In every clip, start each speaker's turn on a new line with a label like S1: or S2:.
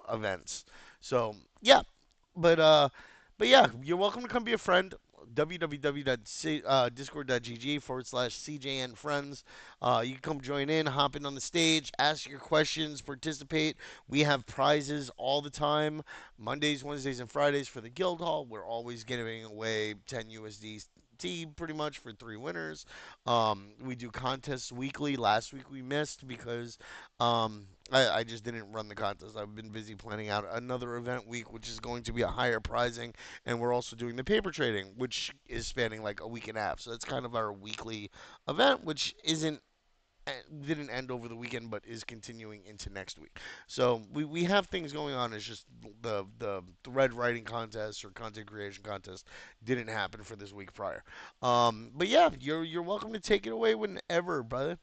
S1: events. So yeah, but uh, but yeah, you're welcome to come be a friend. www.discord.gg/CJN friends. You can come join in, hop in on the stage, ask your questions, participate. We have prizes all the time. Mondays, Wednesdays, and Fridays for the Guild Hall. We're always giving away 10 USDT pretty much for 3 winners. We do contests weekly. Last week we missed because I just didn't run the contest. I've been busy planning out another event week, which is going to be a higher pricing, and we're also doing the paper trading, which is spanning like a week and a half. So that's kind of our weekly event, which isn't didn't end over the weekend, but is continuing into next week. So we have things going on. It's just the red writing contest or content creation contest didn't happen for this week prior. But yeah, you're welcome to take it away whenever, brother.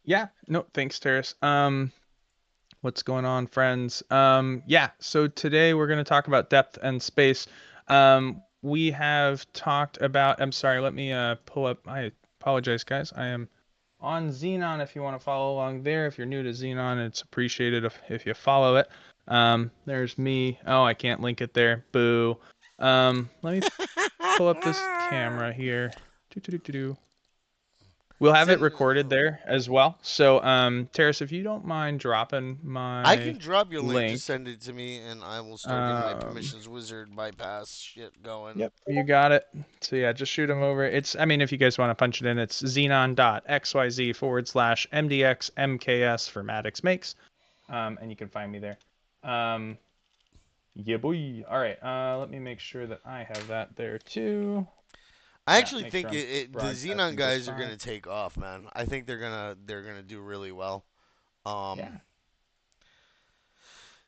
S2: Yeah, no, thanks, Terrace. What's going on, friends? Yeah, so today we're going to talk about depth and space. We have talked about, I'm sorry, let me pull up, I apologize, guys. I am on Xenon if you want to follow along there. If you're new to Xenon, it's appreciated if you follow it. There's me. Oh, I can't link it there. Boo. Let me pull up this camera here. Do. We'll have it
S1: Send.
S2: recorded there as well. So, Terrace, if you don't mind dropping
S1: I
S2: my
S1: can drop your link. Just
S2: link.
S1: send it to me, and I will start getting my
S2: Um,
S1: permissions wizard bypass shit going.
S2: yep, you got it. So yeah, just shoot them over. It's, I mean, if you guys want to punch it in, it's xenon.xyz/MDX MKS for Maddox Makes. And you can find me there. Um, yeah, boy. All right. Let me make sure that I have that there too.
S1: I
S2: Yeah,
S1: actually
S2: make sure
S1: think
S2: I'm
S1: the Xenon
S2: broadcasting just
S1: guys are
S2: fine.
S1: gonna take off, man. I think they're gonna do really well. Um,
S2: Yeah,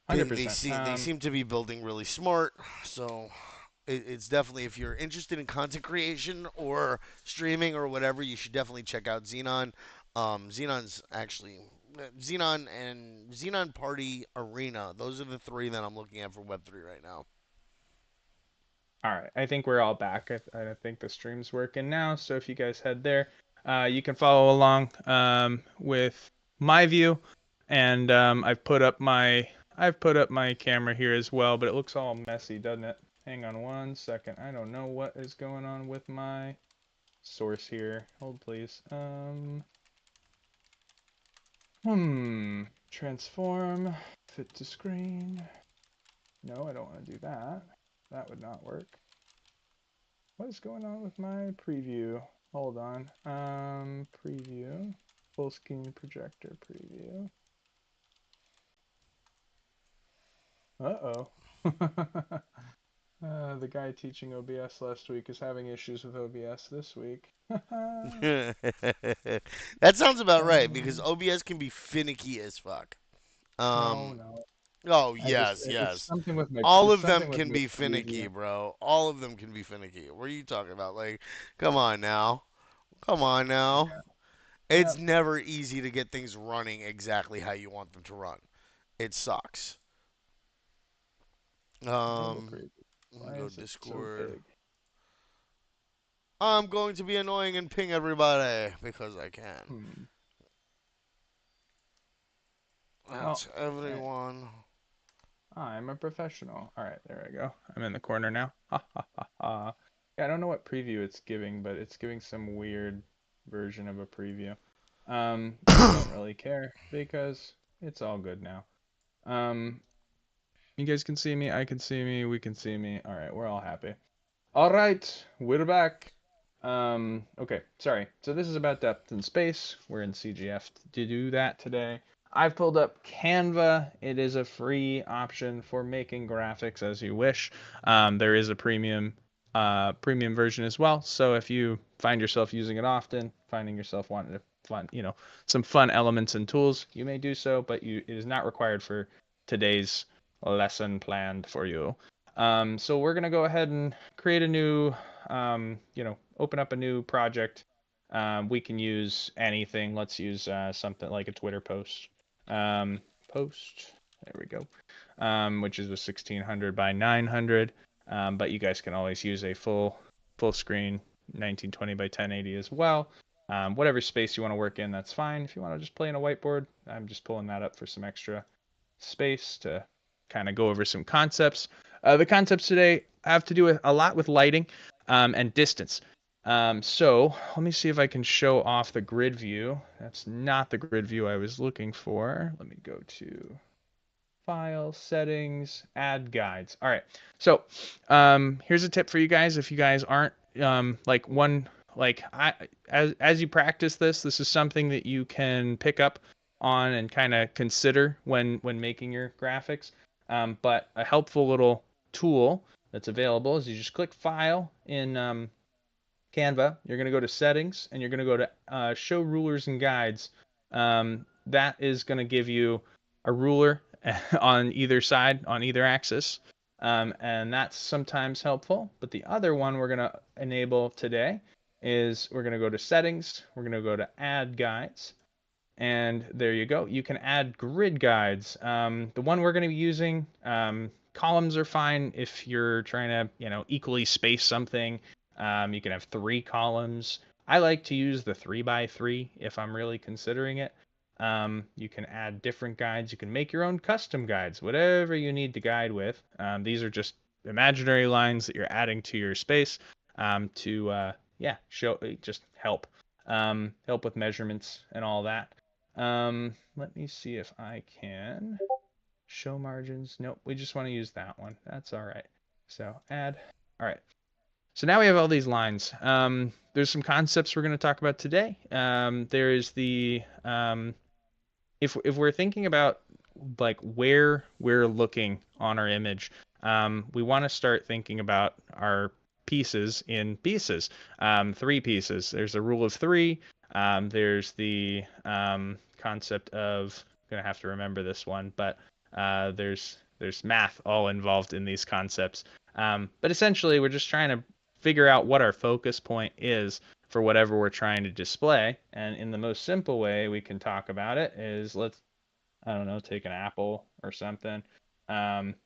S1: they
S2: 100%.
S1: they seem to be building really smart. So it's definitely, if you're interested in content creation or streaming or whatever, you should definitely check out Xenon. Xenon's actually Xenon and Xenon Party Arena. Those are the three that I'm looking at for Web3 right now.
S2: All right, I think we're all back. I think the stream's working now. So if you guys head there, you can follow along with my view, and I've put up my camera here as well, but it looks all messy, doesn't it? Hang on one second. I don't know what is going on with my source here. Hold please. Transform, fit to screen. No, I don't want to do that. That would not work. What is going on with my preview? Hold on. Preview. Full screen projector preview. Uh-oh. The guy teaching OBS last week is having issues with OBS this week.
S1: That sounds about right because
S2: um,
S1: OBS can be finicky as fuck.
S2: no,
S1: Um,
S2: no.
S1: oh
S2: I just
S1: yes, yes.
S2: it's
S1: All of them
S2: something with
S1: can
S2: my
S1: be finicky,
S2: preview.
S1: bro. All of them can be finicky. What are you talking about? Like, come on now. Come on now.
S2: Yeah.
S1: It's
S2: Yep.
S1: never easy to get things running exactly how you want them to run. It sucks.
S2: Global
S1: Um,
S2: preview.
S1: let me
S2: Why
S1: go
S2: is it so
S1: Discord.
S2: big?
S1: I'm going to be annoying and ping everybody because I can.
S2: Hmm.
S1: That's
S2: Well,
S1: everyone.
S2: I'm a professional. All right, there I go. I'm in the corner now. Ha ha ha ha. Yeah, I don't know what preview it's giving, but it's giving some weird version of a preview. I don't really care because it's all good now. Um, you guys can see me, I can see me, we can see me. All right, we're all happy. All right, we're back. Okay, sorry. So this is about depth and space. We're in CGF to do that today. I've pulled up Canva. It is a free option for making graphics as you wish. There is a premium version as well. So if you find yourself using it often, finding yourself wanting to some fun elements and tools, you may do so, but it is not required for today's lesson planned for you. So we're gonna go ahead and create a new, open up a new project. We can use anything. Let's use something like a Twitter post. Post. There we go. Which is a 1600 by 900. But you guys can always use a full screen 1920 by 1080 as well. Whatever space you want to work in, that's fine. If you want to just play in a whiteboard, I'm just pulling that up for some extra space to kind of go over some concepts. The concepts today have to do with a lot with lighting and distance. So let me see if I can show off the grid view. That's not the grid view I was looking for. Let me go to File, Settings, Add Guides. All right. So here's a tip for you guys. If you guys aren't like one, like I, as you practice this, this is something that you can pick up on and kind of consider when making your graphics. But a helpful little tool that's available is you just click File in Canva. You're going to go to Settings and you're going to go to Show Rulers and Guides. That is going to give you a ruler on either side, on either axis. And that's sometimes helpful. But the other one we're going to enable today is we're going to go to Settings. We're going to go to Add Guides. And there you go. You can add grid guides. The one we're going to be using, columns are fine if you're trying to, equally space something. You can have 3 columns. I like to use the 3x3 if I'm really considering it. You can add different guides. You can make your own custom guides, whatever you need to guide with. These are just imaginary lines that you're adding to your space to, show, just help with measurements and all that. Let me see if I can show margins. Nope, we just want to use that one. That's all right. So add. All right. So now we have all these lines. There's some concepts we're going to talk about today. There is the if we're thinking about like where we're looking on our image, we want to start thinking about our pieces in pieces, 3 pieces. There's a rule of 3. There's the concept of, I'm gonna have to remember this one, but there's math all involved in these concepts. But essentially, we're just trying to figure out what our focus point is for whatever we're trying to display. And in the most simple way we can talk about it is, let's, I don't know, take an apple or something.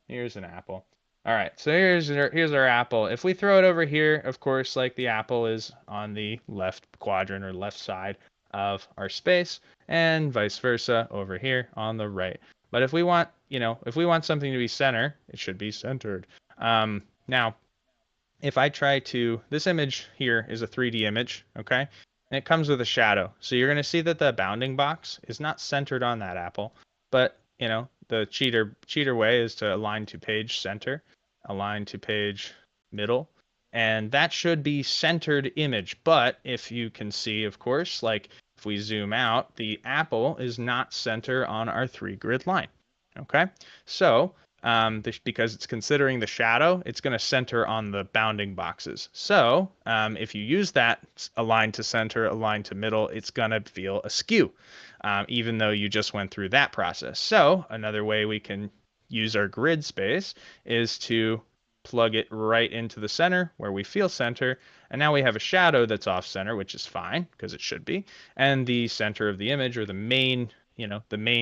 S2: Here's an apple. All right, so here's our apple. If we throw it over here, of course, like the apple is on the left quadrant or left side of our space, and vice versa over here on the right. But if we want, if we want something to be center, it should be centered. Now, if I try to, this image here is a 3D image, okay? And it comes with a shadow. So you're going to see that the bounding box is not centered on that apple, but, the cheater way is to align to page center, align to page middle, and that should be centered image. But if you can see, of course, like if we zoom out, the apple is not center on our 3 grid line, okay? So because it's considering the shadow, it's going to center on the bounding boxes. So if you use that align to center, align to middle, it's going to feel askew, even though you just went through that process. So another way we can use our grid space is to plug it right into the center where we feel center. And now we have a shadow that's off center, which is fine because it should be. And the center of the image, or the main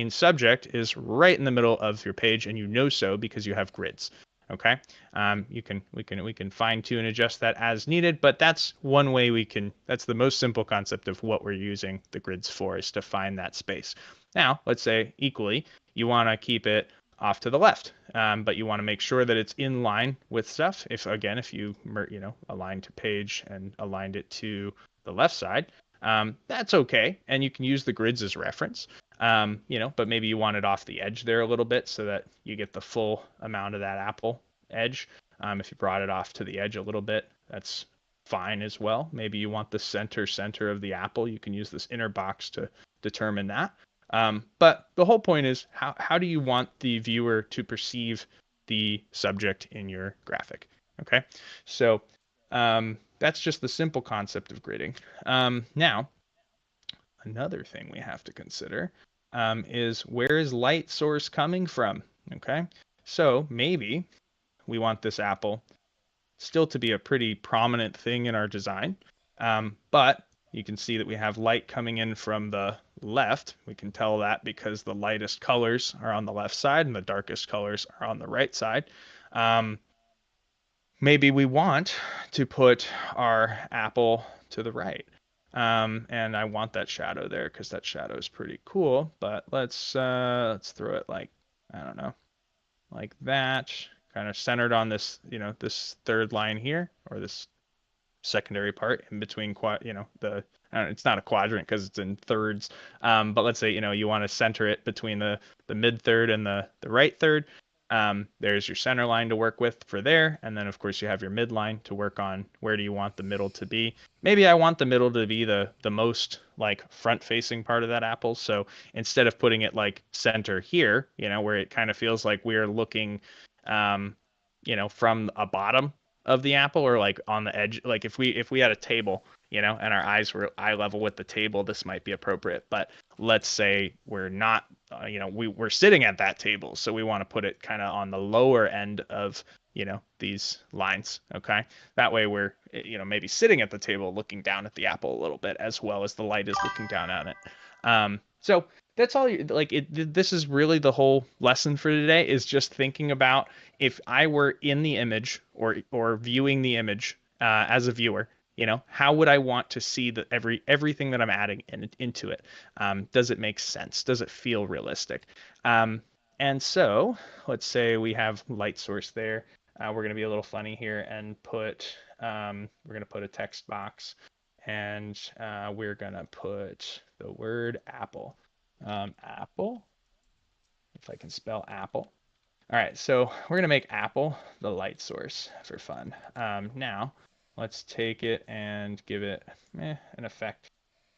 S2: subject, is right in the middle of your page, and so because you have grids. Okay, we can fine tune and adjust that as needed, but that's one way that's the most simple concept of what we're using the grids for, is to find that space. Now, let's say equally, you want to keep it off to the left, but you want to make sure that it's in line with stuff. If you aligned to page and aligned it to the left side, that's okay, and you can use the grids as reference. But maybe you want it off the edge there a little bit so that you get the full amount of that apple edge. If you brought it off to the edge a little bit, that's fine as well. Maybe you want the center of the apple. You can use this inner box to determine that. But the whole point is, how do you want the viewer to perceive the subject in your graphic? Okay, so that's just the simple concept of gridding. Now, another thing we have to consider is, where is light source coming from? Okay, so maybe we want this apple still to be a pretty prominent thing in our design, but you can see that we have light coming in from the left. We can tell that because the lightest colors are on the left side and the darkest colors are on the right side. Maybe we want to put our apple to the right. And I want that shadow there because that shadow is pretty cool. But let's throw it like, I don't know, like that, kind of centered on this, this third line here, or this secondary part in between the it's not a quadrant because it's in thirds, but let's say you want to center it between the mid third and the right third. There's your center line to work with for there, and then of course you have your midline to work on. Where do you want the middle to be? Maybe I want the middle to be the most like front facing part of that apple, so instead of putting it like center here, where it kind of feels like we're looking um from a bottom of the apple, or like on the edge, like if we had a table, and our eyes were eye level with the table, this might be appropriate. But let's say we're not, we're sitting at that table, so we want to put it kind of on the lower end of these lines. Okay, that way we're maybe sitting at the table looking down at the apple a little bit, as well as the light is looking down on it. So that's all like this is really the whole lesson for today, is just thinking about, if I were in the image, or viewing the image as a viewer, how would I want to see everything that I'm adding into it? Does it make sense? Does it feel realistic? Um, and so let's say we have light source there. We're going to be a little funny here and we're going to put a text box, and we're going to put the word apple. Apple, if I can spell apple. All right, so we're gonna make apple the light source for fun. Now, let's take it and give it an effect.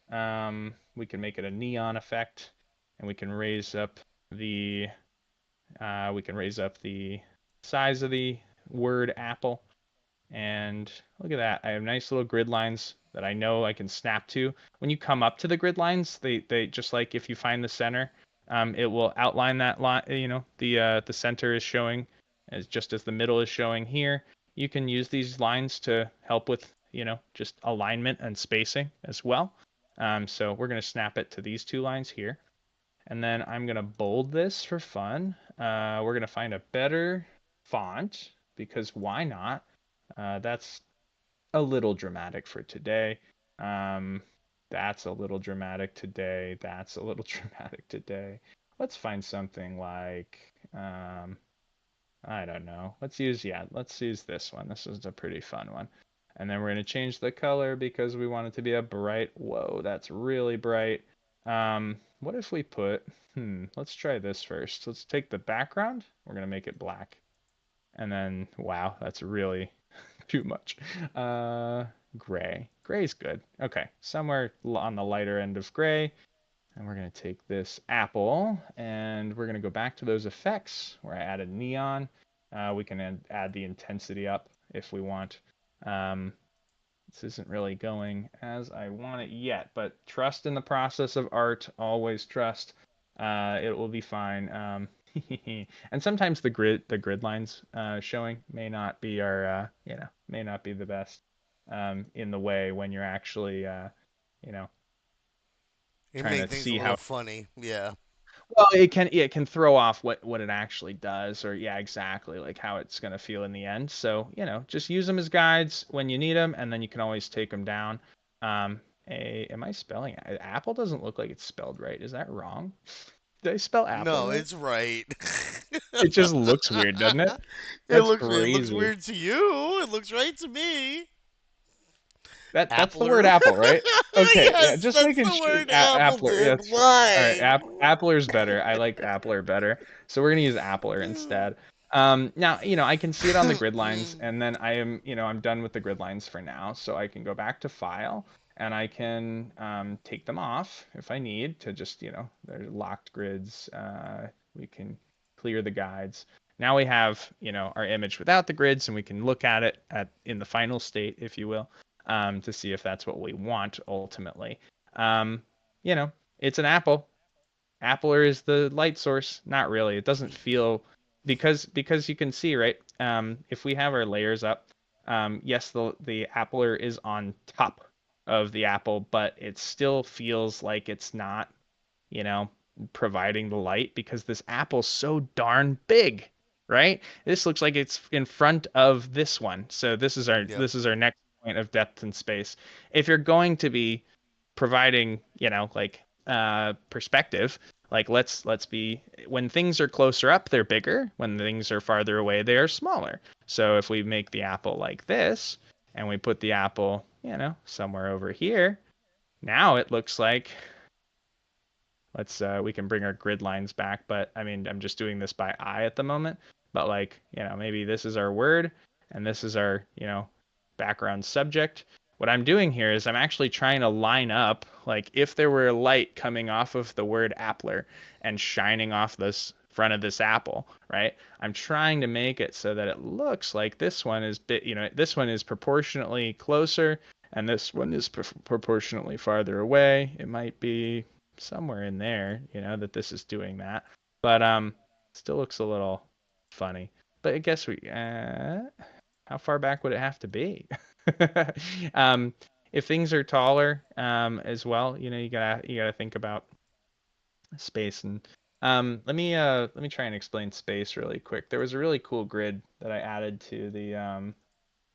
S2: We can make it a neon effect, and we can raise up the size of the word apple. And look at that, I have nice little grid lines that I know I can snap to. When you come up to the grid lines, they just like if you find the center, it will outline that line. The center is showing as just as the middle is showing here. You can use these lines to help with just alignment and spacing as well. So we're going to snap it to these two lines here, and then I'm going to bold this for fun. We're going to find a better font, because why not? That's a little dramatic for today. Um, that's a little dramatic today. That's a little dramatic today. Let's find something like, I don't know. Let's use this one. This is a pretty fun one. And then we're going to change the color because we want it to be a bright, whoa, that's really bright. What if we let's try this first. Let's take the background. We're going to make it black. And then, wow, that's really too much. Gray. Gray's good. Okay, somewhere on the lighter end of gray. And we're going to take this apple, and we're going to go back to those effects where I added neon. We can add the intensity up if we want. This isn't really going as I want it yet, but trust in the process of art. Always trust. It will be fine. And sometimes the grid lines showing may not be may not be the best in the way when you're actually you know
S1: It
S2: trying
S1: make
S2: to
S1: things a
S2: see how.
S1: little funny. Yeah.
S2: Well, it can throw off what it actually does, or yeah, exactly, like how it's going to feel in the end. So just use them as guides when you need them, and then you can always take them down. Am I spelling apple? Doesn't look like it's spelled right. Is that wrong? Did I spell apple
S1: No,
S2: right?
S1: it's right.
S2: It just looks weird, doesn't it?
S1: it
S2: That's
S1: looks
S2: crazy.
S1: weird to you. It looks right to me.
S2: That's the word
S1: Appler.
S2: apple, right? Okay, yeah,
S1: Yes,
S2: just
S1: that's
S2: making
S1: the
S2: sure.
S1: word apple,
S2: Appler, yeah,
S1: dude.
S2: that's all right.
S1: Why?
S2: Appler's better. I like Appler better, so we're gonna use Appler instead. Now I can see it on the grid lines, and then I'm done with the grid lines for now, so I can go back to File, and I can take them off if I need to. Just they're locked grids. We can clear the guides. Now we have our image without the grids, and we can look at it in the final state, if you will, to see if that's what we want ultimately. Um, you know, it's an apple. Appler is the light source. Not really. It doesn't feel, because you can see, right? If we have our layers up, yes, the appler is on top of the apple, but it still feels like it's not, you know, providing the light, because this apple's so darn big, right? This looks like it's in front of this one. So this is our
S1: Yep.
S2: this is our next point of depth and space. If you're going to be providing, like perspective. Like let's be when things are closer up, they're bigger. When things are farther away, they are smaller. So if we make the apple like this and we put the apple, somewhere over here, now it looks like let's we can bring our grid lines back, but I mean, I'm just doing this by eye at the moment. But like, maybe this is our word and this is our, background subject. What I'm doing here is I'm actually trying to line up, like if there were a light coming off of the word appler and shining off this front of this apple, right? I'm trying to make it so that it looks like this one is this one is proportionately closer and this one is proportionately farther away. It might be somewhere in there, that this is doing that. But still looks a little funny. But I guess how far back would it have to be? um, if things are taller, as well, you gotta think about space. And let me try and explain space really quick. There was a really cool grid that I added to the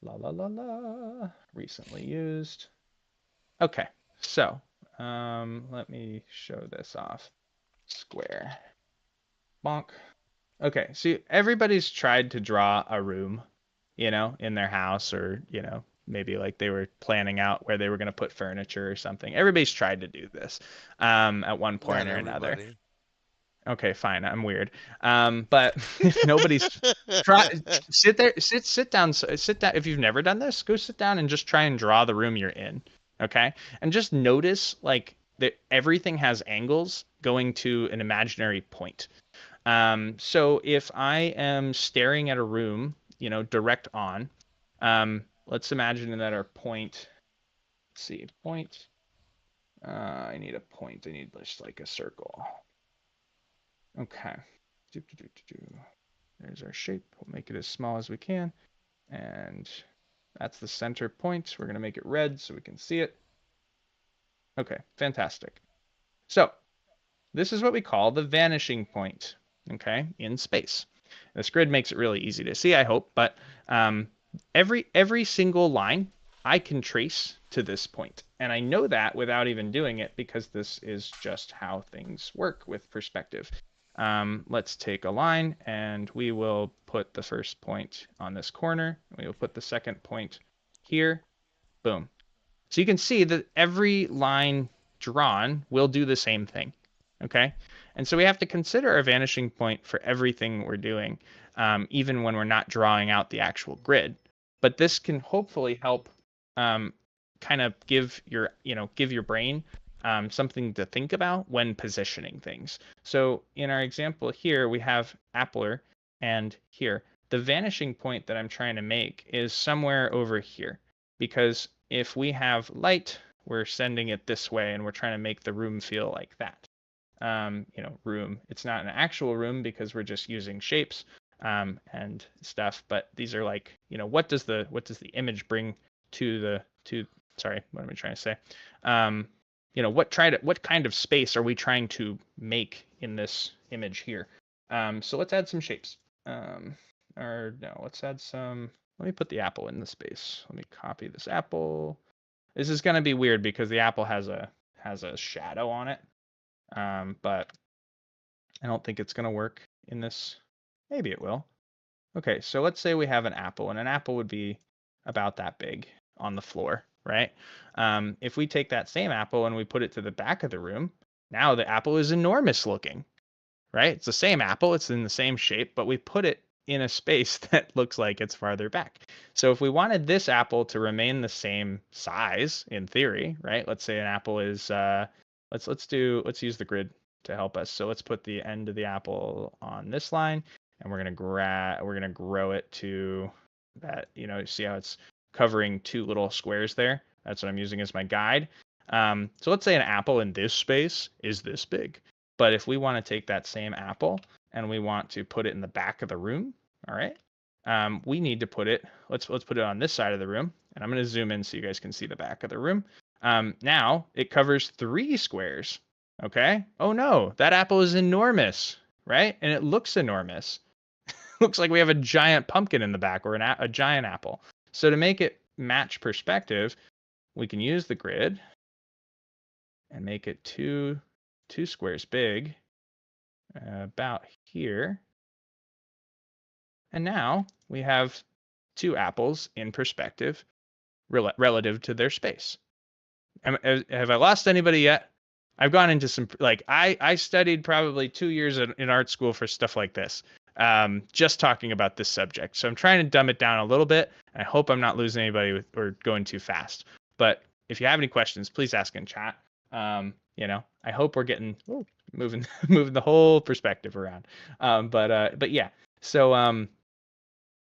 S2: la la la la recently used. Okay, so let me show this off. Square. Bonk. Okay, so everybody's tried to draw a room, in their house, or, maybe like they were planning out where they were going to put furniture or something. Everybody's tried to do this at one point
S1: Not
S2: or another.
S1: everybody.
S2: Okay, fine, I'm weird. But if nobody's try sit there, sit down, sit down. If you've never done this, go sit down and just try and draw the room you're in. Okay, and just notice like that everything has angles going to an imaginary point. So if I am staring at a room, direct on, let's imagine that our point, let's see, point, I need a point. I need just like a circle. Okay. There's our shape. We'll make it as small as we can. And that's the center point. We're going to make it red so we can see it. Okay, fantastic. So this is what we call the vanishing point, okay, in space. This grid makes it really easy to see, I hope, but every single line I can trace to this point. And I know that without even doing it because this is just how things work with perspective. Let's take a line and we will put the first point on this corner. We will put the second point here. Boom. So you can see that every line drawn will do the same thing. Okay. And so we have to consider our vanishing point for everything we're doing, even when we're not drawing out the actual grid. But this can hopefully help kind of give your brain something to think about when positioning things. So in our example here, we have appler, and here, the vanishing point that I'm trying to make is somewhere over here, because if we have light, we're sending it this way, and we're trying to make the room feel like that. Room. It's not an actual room because we're just using shapes and stuff, but these are like, what does the image bring to sorry, what am I trying to say? What kind of space are we trying to make in this image here? So let's add some shapes. Or no, let's add some. Let me put the apple in the space. Let me copy this apple. This is going to be weird because the apple has a shadow on it. But I don't think it's going to work in this. Maybe it will. Okay, so let's say we have an apple, and an apple would be about that big on the floor, right? If we take that same apple and we put it to the back of the room, now the apple is enormous looking, right? It's the same apple, it's in the same shape, but we put it in a space that looks like it's farther back. So if we wanted this apple to remain the same size, in theory, right? Let's say an apple is let's use the grid to help us. So let's put the end of the apple on this line, and we're gonna grow it to that. See how it's covering two little squares there? That's what I'm using as my guide. So let's say an apple in this space is this big. But if we want to take that same apple and we want to put it in the back of the room, all right, we need to put it, let's put it on this side of the room. And I'm going to zoom in so you guys can see the back of the room. Now it covers 3 squares. Okay. Oh no, that apple is enormous, right? And it looks enormous. Looks like we have a giant pumpkin in the back, or a giant apple. So to make it match perspective, we can use the grid. and make it two squares big, about here. And now we have two apples in perspective relative to their space. Have I lost anybody yet? I've gone into some like I studied probably 2 years in art school for stuff like this, just talking about this subject. So I'm trying to dumb it down a little bit. I hope I'm not losing anybody or going too fast. But if you have any questions, please ask in chat. I hope we're getting moving moving the whole perspective around. But yeah. So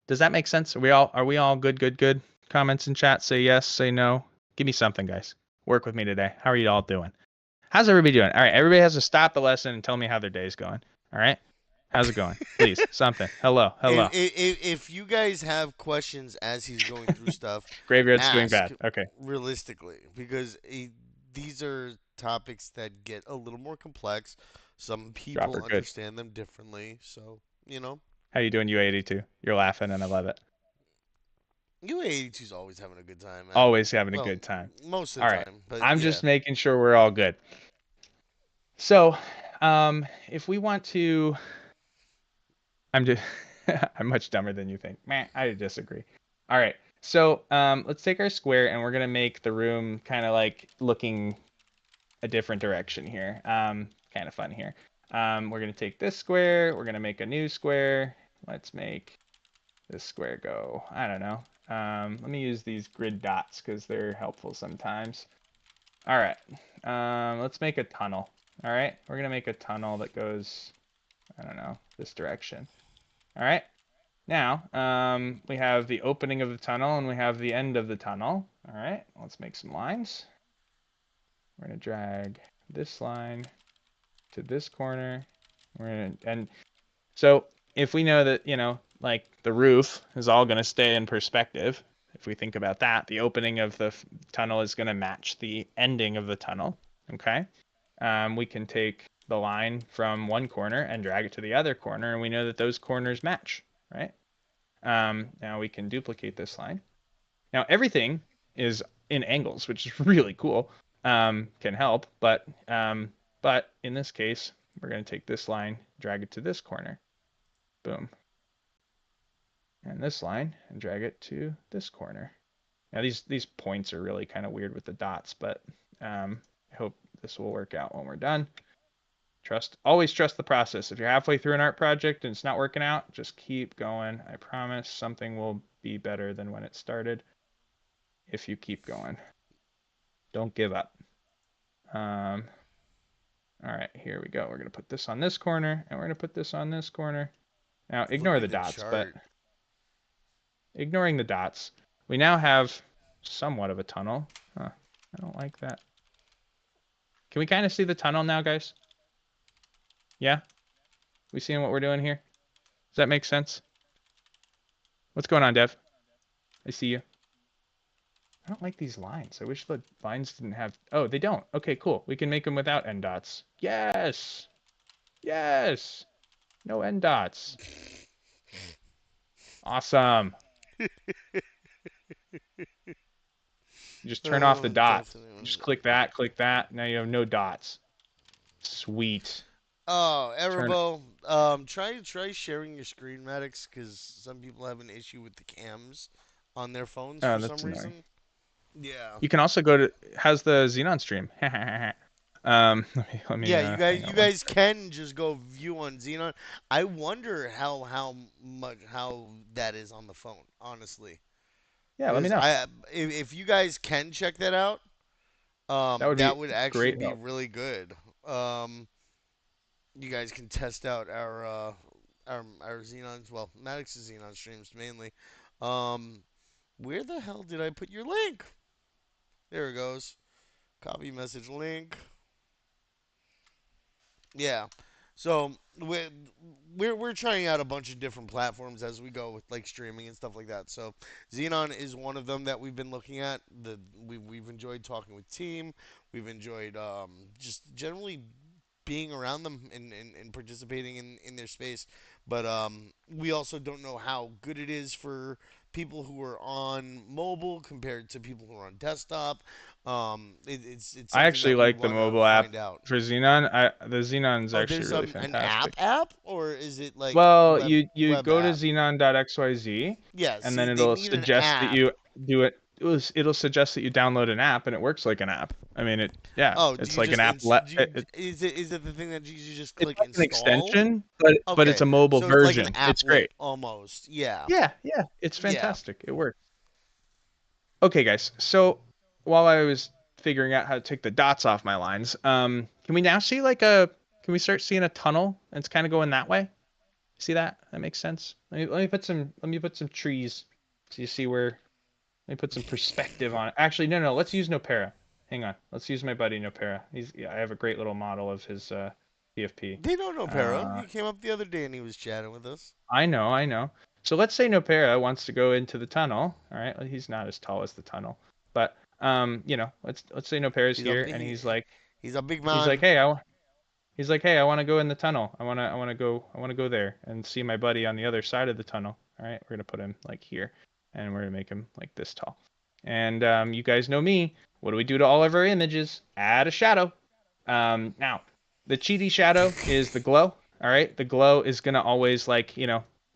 S2: does that make sense? Are we all good? Good, good. Comments in chat. Say yes. Say no. Give me something, guys. Work with me today. How are you all doing? How's everybody doing? All right, everybody has to stop the lesson and tell me how their day's going. All right, how's it going? Please, something. Hello,
S1: If,
S2: hello.
S1: if you guys have questions as he's going through stuff,
S2: Graveyard's doing
S1: ask
S2: bad. Okay,
S1: realistically because these are topics that get a little more complex. Some people
S2: dropper, good.
S1: understand them differently, so you know.
S2: How you doing, U82? You're laughing and I love it.
S1: U82's always having a good time, man.
S2: Always having a
S1: Well,
S2: good time.
S1: most of
S2: All
S1: the
S2: right,
S1: time, but
S2: I'm
S1: yeah.
S2: just making sure we're all good. So, if we want to, I'm just, I'm much dumber than you think. Man, I disagree. All right, so let's take our square and we're gonna make the room kind of like looking a different direction here. Kind of fun here. We're going to take this square. We're going to make a new square. Let's make this square go. I don't know. Let me use these grid dots because they're helpful sometimes. All right. Let's make a tunnel. All right. We're going to make a tunnel that goes, I don't know, this direction. All right. Now, we have the opening of the tunnel and we have the end of the tunnel. All right. Let's make some lines. We're going to drag this line to this corner. And so if we know that, like the roof is all going to stay in perspective, if we think about that, the opening of the tunnel is going to match the ending of the tunnel. Okay. We can take the line from one corner and drag it to the other corner, and we know that those corners match, right? Now we can duplicate this line. Now everything is in angles, which is really cool. Can help, but in this case, we're going to take this line, drag it to this corner. Boom. And this line, and drag it to this corner. Now these points are really kind of weird with the dots, but I hope this will work out when we're done. Always trust the process. If you're halfway through an art project and it's not working out, just keep going. I promise something will be better than when it started if you keep going. Don't give up. All right, here we go. We're going to put this on this corner, and we're going to put this on this corner. Now, ignore
S1: Look
S2: the
S1: at the
S2: dots, but
S1: chart.
S2: ignoring the dots, we now have somewhat of a tunnel. Huh, I don't like that. Can we kind of see the tunnel now, guys? Yeah? We seeing what we're doing here? Does that make sense? What's going on, Dev? I see you. I don't like these lines. I wish the lines didn't have... Oh, they don't. Okay, cool. We can make them without end dots. Yes! Yes! No end dots. Awesome. You just turn off the
S1: Oh,
S2: dots.
S1: definitely.
S2: Just click that, click that. Now you have no dots. Sweet.
S1: Oh,
S2: Turn.
S1: Erebo, try sharing your screen, Maddox, because some people have an issue with the cams on their phones
S2: Oh,
S1: for some
S2: that's annoying.
S1: reason. Yeah.
S2: You can also go to. How's the Xenon stream? Let me
S1: Yeah,
S2: hang
S1: you
S2: on one
S1: guys
S2: sec.
S1: can just go view on Xenon. I wonder how that is on the phone, honestly.
S2: Yeah, let me
S1: Because
S2: know.
S1: if you guys can check that out,
S2: That would be
S1: that would actually
S2: great
S1: be
S2: help.
S1: really good. You guys can test out our Xenons. Well, Maddox's Xenon streams mainly. Um, where the hell did I put your link? There it goes. Copy message link. Yeah. So we're trying out a bunch of different platforms as we go with like streaming and stuff like that. So Xenon is one of them that we've been looking at. We've enjoyed talking with team. We've enjoyed just generally being around them and participating in their space. But we also don't know how good it is for people who are on mobile compared to people who are on desktop. It's
S2: I
S1: something
S2: actually
S1: that we
S2: like the
S1: want to
S2: mobile app
S1: find out.
S2: for Xenon. The Xenon is
S1: Oh,
S2: actually
S1: there's
S2: really
S1: an app
S2: fantastic.
S1: or is it like
S2: Well,
S1: web
S2: you
S1: web
S2: go to
S1: app?
S2: xenon.xyz,
S1: Yeah,
S2: and
S1: see,
S2: then
S1: they
S2: it'll
S1: need an
S2: suggest that
S1: app.
S2: you do it. It'll suggest that you download an app, and it works like an app. I mean, yeah,
S1: Oh, do
S2: it's
S1: you
S2: like an
S1: just
S2: app.
S1: is it the thing that you just
S2: It's
S1: click
S2: like an
S1: install?
S2: extension, but it's
S1: Okay,
S2: a mobile
S1: so it's like an
S2: version. It's
S1: applet
S2: great.
S1: almost. Yeah.
S2: Yeah, yeah, it's
S1: Yeah.
S2: fantastic. It works. Okay, guys. So while I was figuring out how to take the dots off my lines, can we now see like a? Can we start seeing a tunnel? And it's kind of going that way. See that? That makes sense. Let me put some trees so you see where. Let me put some perspective on it. Actually, no, no. Let's use Nopera. Hang on. Let's use my buddy Nopera. Yeah, I have a great little model of his PFP.
S1: They don't know Para.
S2: Uh,
S1: He came up the other day and he was chatting with us.
S2: I know, I know. So let's say Nopera wants to go into the tunnel. All right, well, he's not as tall as the tunnel, but let's say Nopera's
S1: He's a
S2: here, and
S1: he's a big
S2: he's like,
S1: man.
S2: hey, he's like, hey, I want to go in the tunnel. I want to go there and see my buddy on the other side of the tunnel. All right, we're gonna put him like here, and we're gonna make him like this tall. And you guys know me. What do we do to all of our images? Add a shadow. Now, the cheaty shadow is the glow. All right, the glow is gonna always like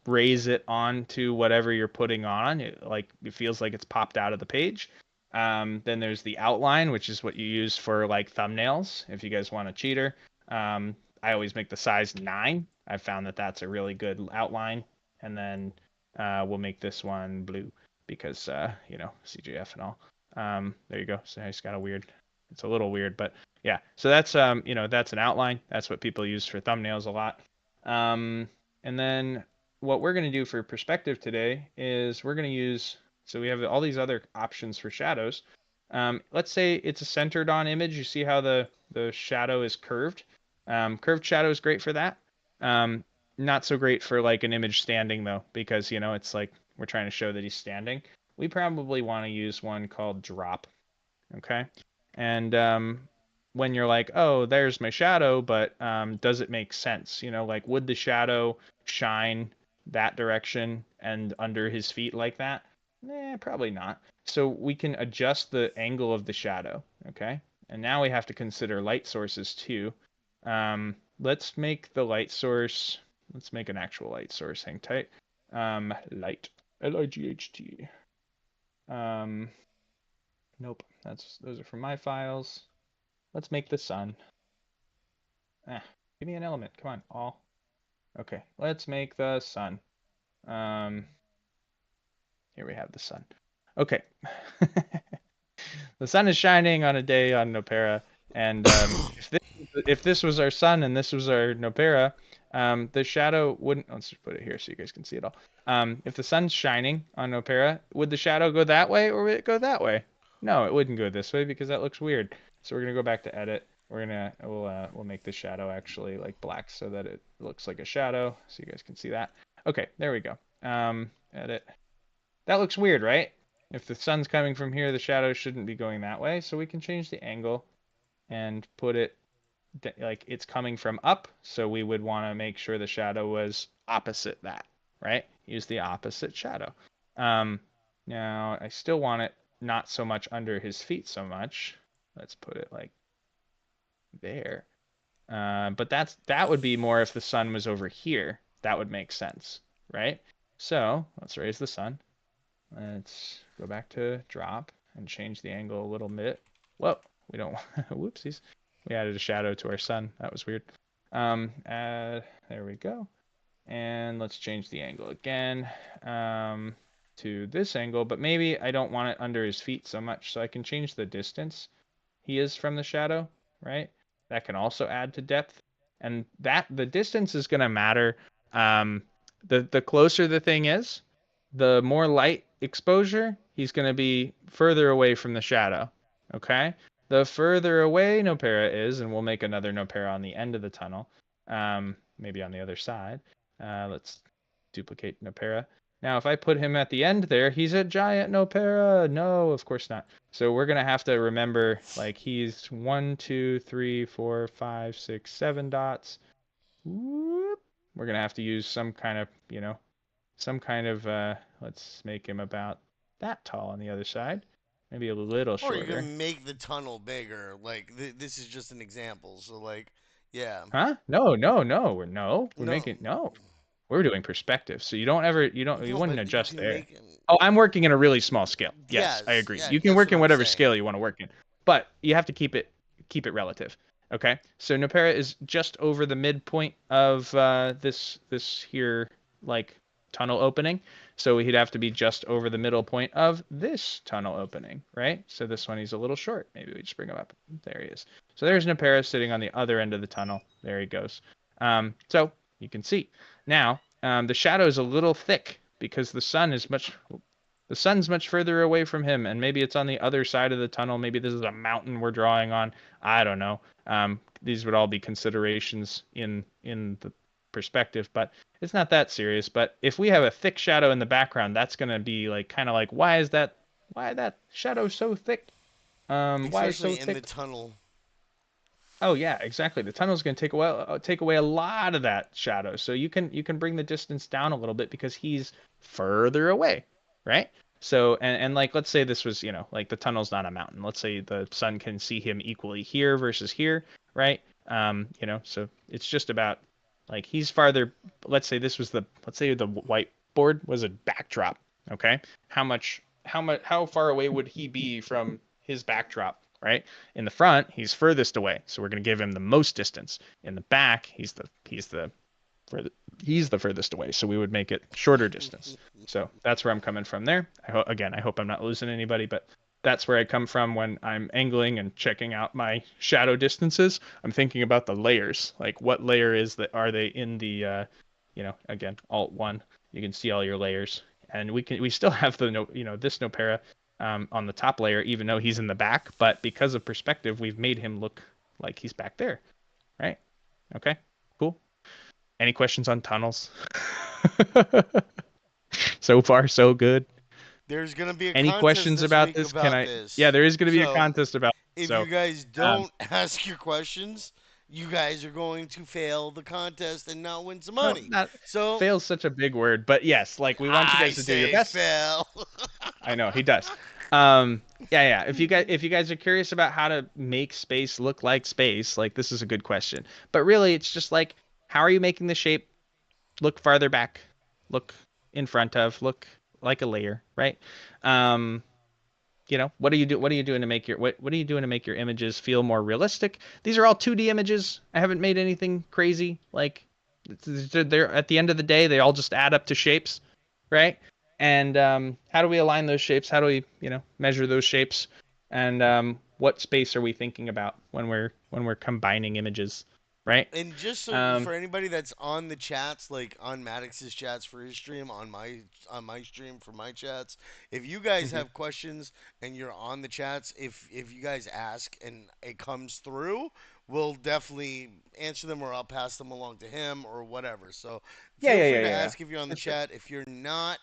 S2: raise it onto whatever you're putting on. It feels like it's popped out of the page. Then there's the outline, which is what you use for like thumbnails. If you guys want a cheater, I always make the size 9. I found that that's a really good outline. And then we'll make this one blue because CJF and all. There you go. So it's got a weird. It's a little weird, but yeah. So that's that's an outline. That's what people use for thumbnails a lot. And then what we're going to do for perspective today is we're going to use. So we have all these other options for shadows. Let's say it's a centered on image. You see how the shadow is curved. Curved shadow is great for that. Um, Not so great for like an image standing though, because it's like we're trying to show that he's standing. We probably want to use one called drop. Okay. And when you're like, oh, there's my shadow, but does it make sense? Like, would the shadow shine that direction and under his feet like that? Probably not. So we can adjust the angle of the shadow. Okay. And now we have to consider light sources too. Let's make the light source. Let's make an actual light source. Hang tight. Light. Light. Um, Nope. Those are from my files. Let's make the sun. Ah, give me an element. Come on, all. Okay, let's make the sun. Um, Here we have the sun. Okay. The sun is shining on a day on Nopera, and if this was our sun and this was our Nopera, the shadow wouldn't. Let's just put it here so you guys can see it all. If the sun's shining on Nopera, would the shadow go that way or would it go that way? No, it wouldn't go this way because that looks weird. So we're gonna go back to edit. We'll make the shadow actually like black so that it looks like a shadow, so you guys can see that. Okay, there we go. Edit. That looks weird, right? If the sun's coming from here, the shadow shouldn't be going that way. So we can change the angle and put it like it's coming from up. So we would want to make sure the shadow was opposite that, right? Use the opposite shadow. Um, Now I still want it not so much under his feet so much. Let's put it like there. But that would be more if the sun was over here. That would make sense, right? So let's raise the sun. Let's go back to drop and change the angle a little bit. Whoa, we don't. Whoopsies. We added a shadow to our sun. That was weird. There we go. And let's change the angle again to this angle, but maybe I don't want it under his feet so much, so I can change the distance he is from the shadow, right? That can also add to depth. And the distance is going to matter. The closer the thing is, the more light exposure, he's going to be further away from the shadow. Okay? The further away Nopera is, and we'll make another Nopera on the end of the tunnel, maybe on the other side. Let's duplicate Nopera. Now, if I put him at the end there, he's a giant Nopera. No, of course not. So we're going to have to remember, like, he's 1, 2, 3, 4, 5, 6, 7 dots. Whoop. We're going to have to use some kind of, let's make him about that tall on the other side. maybe a little
S1: Or you
S2: shorter.
S1: can make the tunnel bigger. Like this is just an example. So like, yeah,
S2: Huh? No, no, no. We're
S1: no,
S2: making no. We're doing perspective. So you
S1: no,
S2: wouldn't
S1: but you
S2: adjust
S1: can
S2: there.
S1: make.
S2: Oh, I'm working in a really small scale. Yes, I
S1: Yes,
S2: agree.
S1: yeah,
S2: You can
S1: that's
S2: work
S1: what
S2: in
S1: I'm
S2: whatever
S1: saying.
S2: scale you want to work in, but you have to keep it relative. Okay? So Nopera is just over the midpoint of this here like tunnel opening. So he'd have to be just over the middle point of this tunnel opening, right? So this one he's a little short. Maybe we just bring him up. There he is. So there's Nopera sitting on the other end of the tunnel. There he goes. So you can see. Now, the shadow is a little thick because the sun's much further away from him, and maybe it's on the other side of the tunnel. Maybe this is a mountain we're drawing on. I don't know. These would all be considerations in the perspective, but it's not that serious. But if we have a thick shadow in the background, that's gonna be like kind of like why that shadow so thick? Why is so
S1: Especially in the
S2: thick?
S1: tunnel.
S2: Oh yeah, exactly. The tunnel's going to take away a lot of that shadow. So you can bring the distance down a little bit because he's further away, right? So and like let's say this was, like the tunnel's not a mountain. Let's say the sun can see him equally here versus here, right? So it's just about like he's farther. Let's say the whiteboard was a backdrop, okay? How far away would he be from his backdrop, right? In the front, he's furthest away, so we're going to give him the most distance. In the back, further, he's the furthest away, so we would make it shorter distance. So that's where I'm coming from there. Again, I hope I'm not losing anybody, but that's where I come from when I'm angling and checking out my shadow distances. I'm thinking about the layers, like what layer are they in the again, Alt 1. You can see all your layers, and we still have the no, this Nopera on the top layer, even though he's in the back. But because of perspective, we've made him look like he's back there, right? Okay, cool. Any questions on tunnels? So far, so good.
S1: There's gonna be a
S2: Any
S1: contest
S2: questions
S1: this
S2: about
S1: week
S2: this? Can
S1: about
S2: I? Yeah,
S1: this.
S2: there is going to be a
S1: So
S2: contest about it.
S1: if you
S2: So,
S1: guys
S2: um,
S1: don't ask your questions, you guys are going to fail the contest and not win some
S2: no,
S1: money.
S2: not
S1: So
S2: fail's such a big word, but yes, like we want you
S1: I
S2: guys to do your
S1: say
S2: best.
S1: fail.
S2: I know he does. Yeah. If you guys are curious about how to make space look like space, like this is a good question. But really, it's just like, how are you making the shape look farther back, look in front of, look like a layer, right? Um, what are you doing to make what are you doing to make your images feel more realistic? These are all 2D images. I haven't made anything crazy. Like they're at the end of the day, they all just add up to shapes, right? And how do we align those shapes? How do we, measure those shapes? And what space are we thinking about when we're combining images, right?
S1: And just so
S2: Um,
S1: for anybody that's on the chats, like on Maddox's chats for his stream, on my stream for my chats, if you guys
S2: mhm.
S1: have questions and you're on the chats, if you guys ask and it comes through, we'll definitely answer them or I'll pass them along to him or whatever. So
S2: Yeah,
S1: feel
S2: yeah,
S1: free
S2: yeah,
S1: to
S2: yeah, yeah.
S1: ask if you're on the
S2: That's good.
S1: chat. If you're not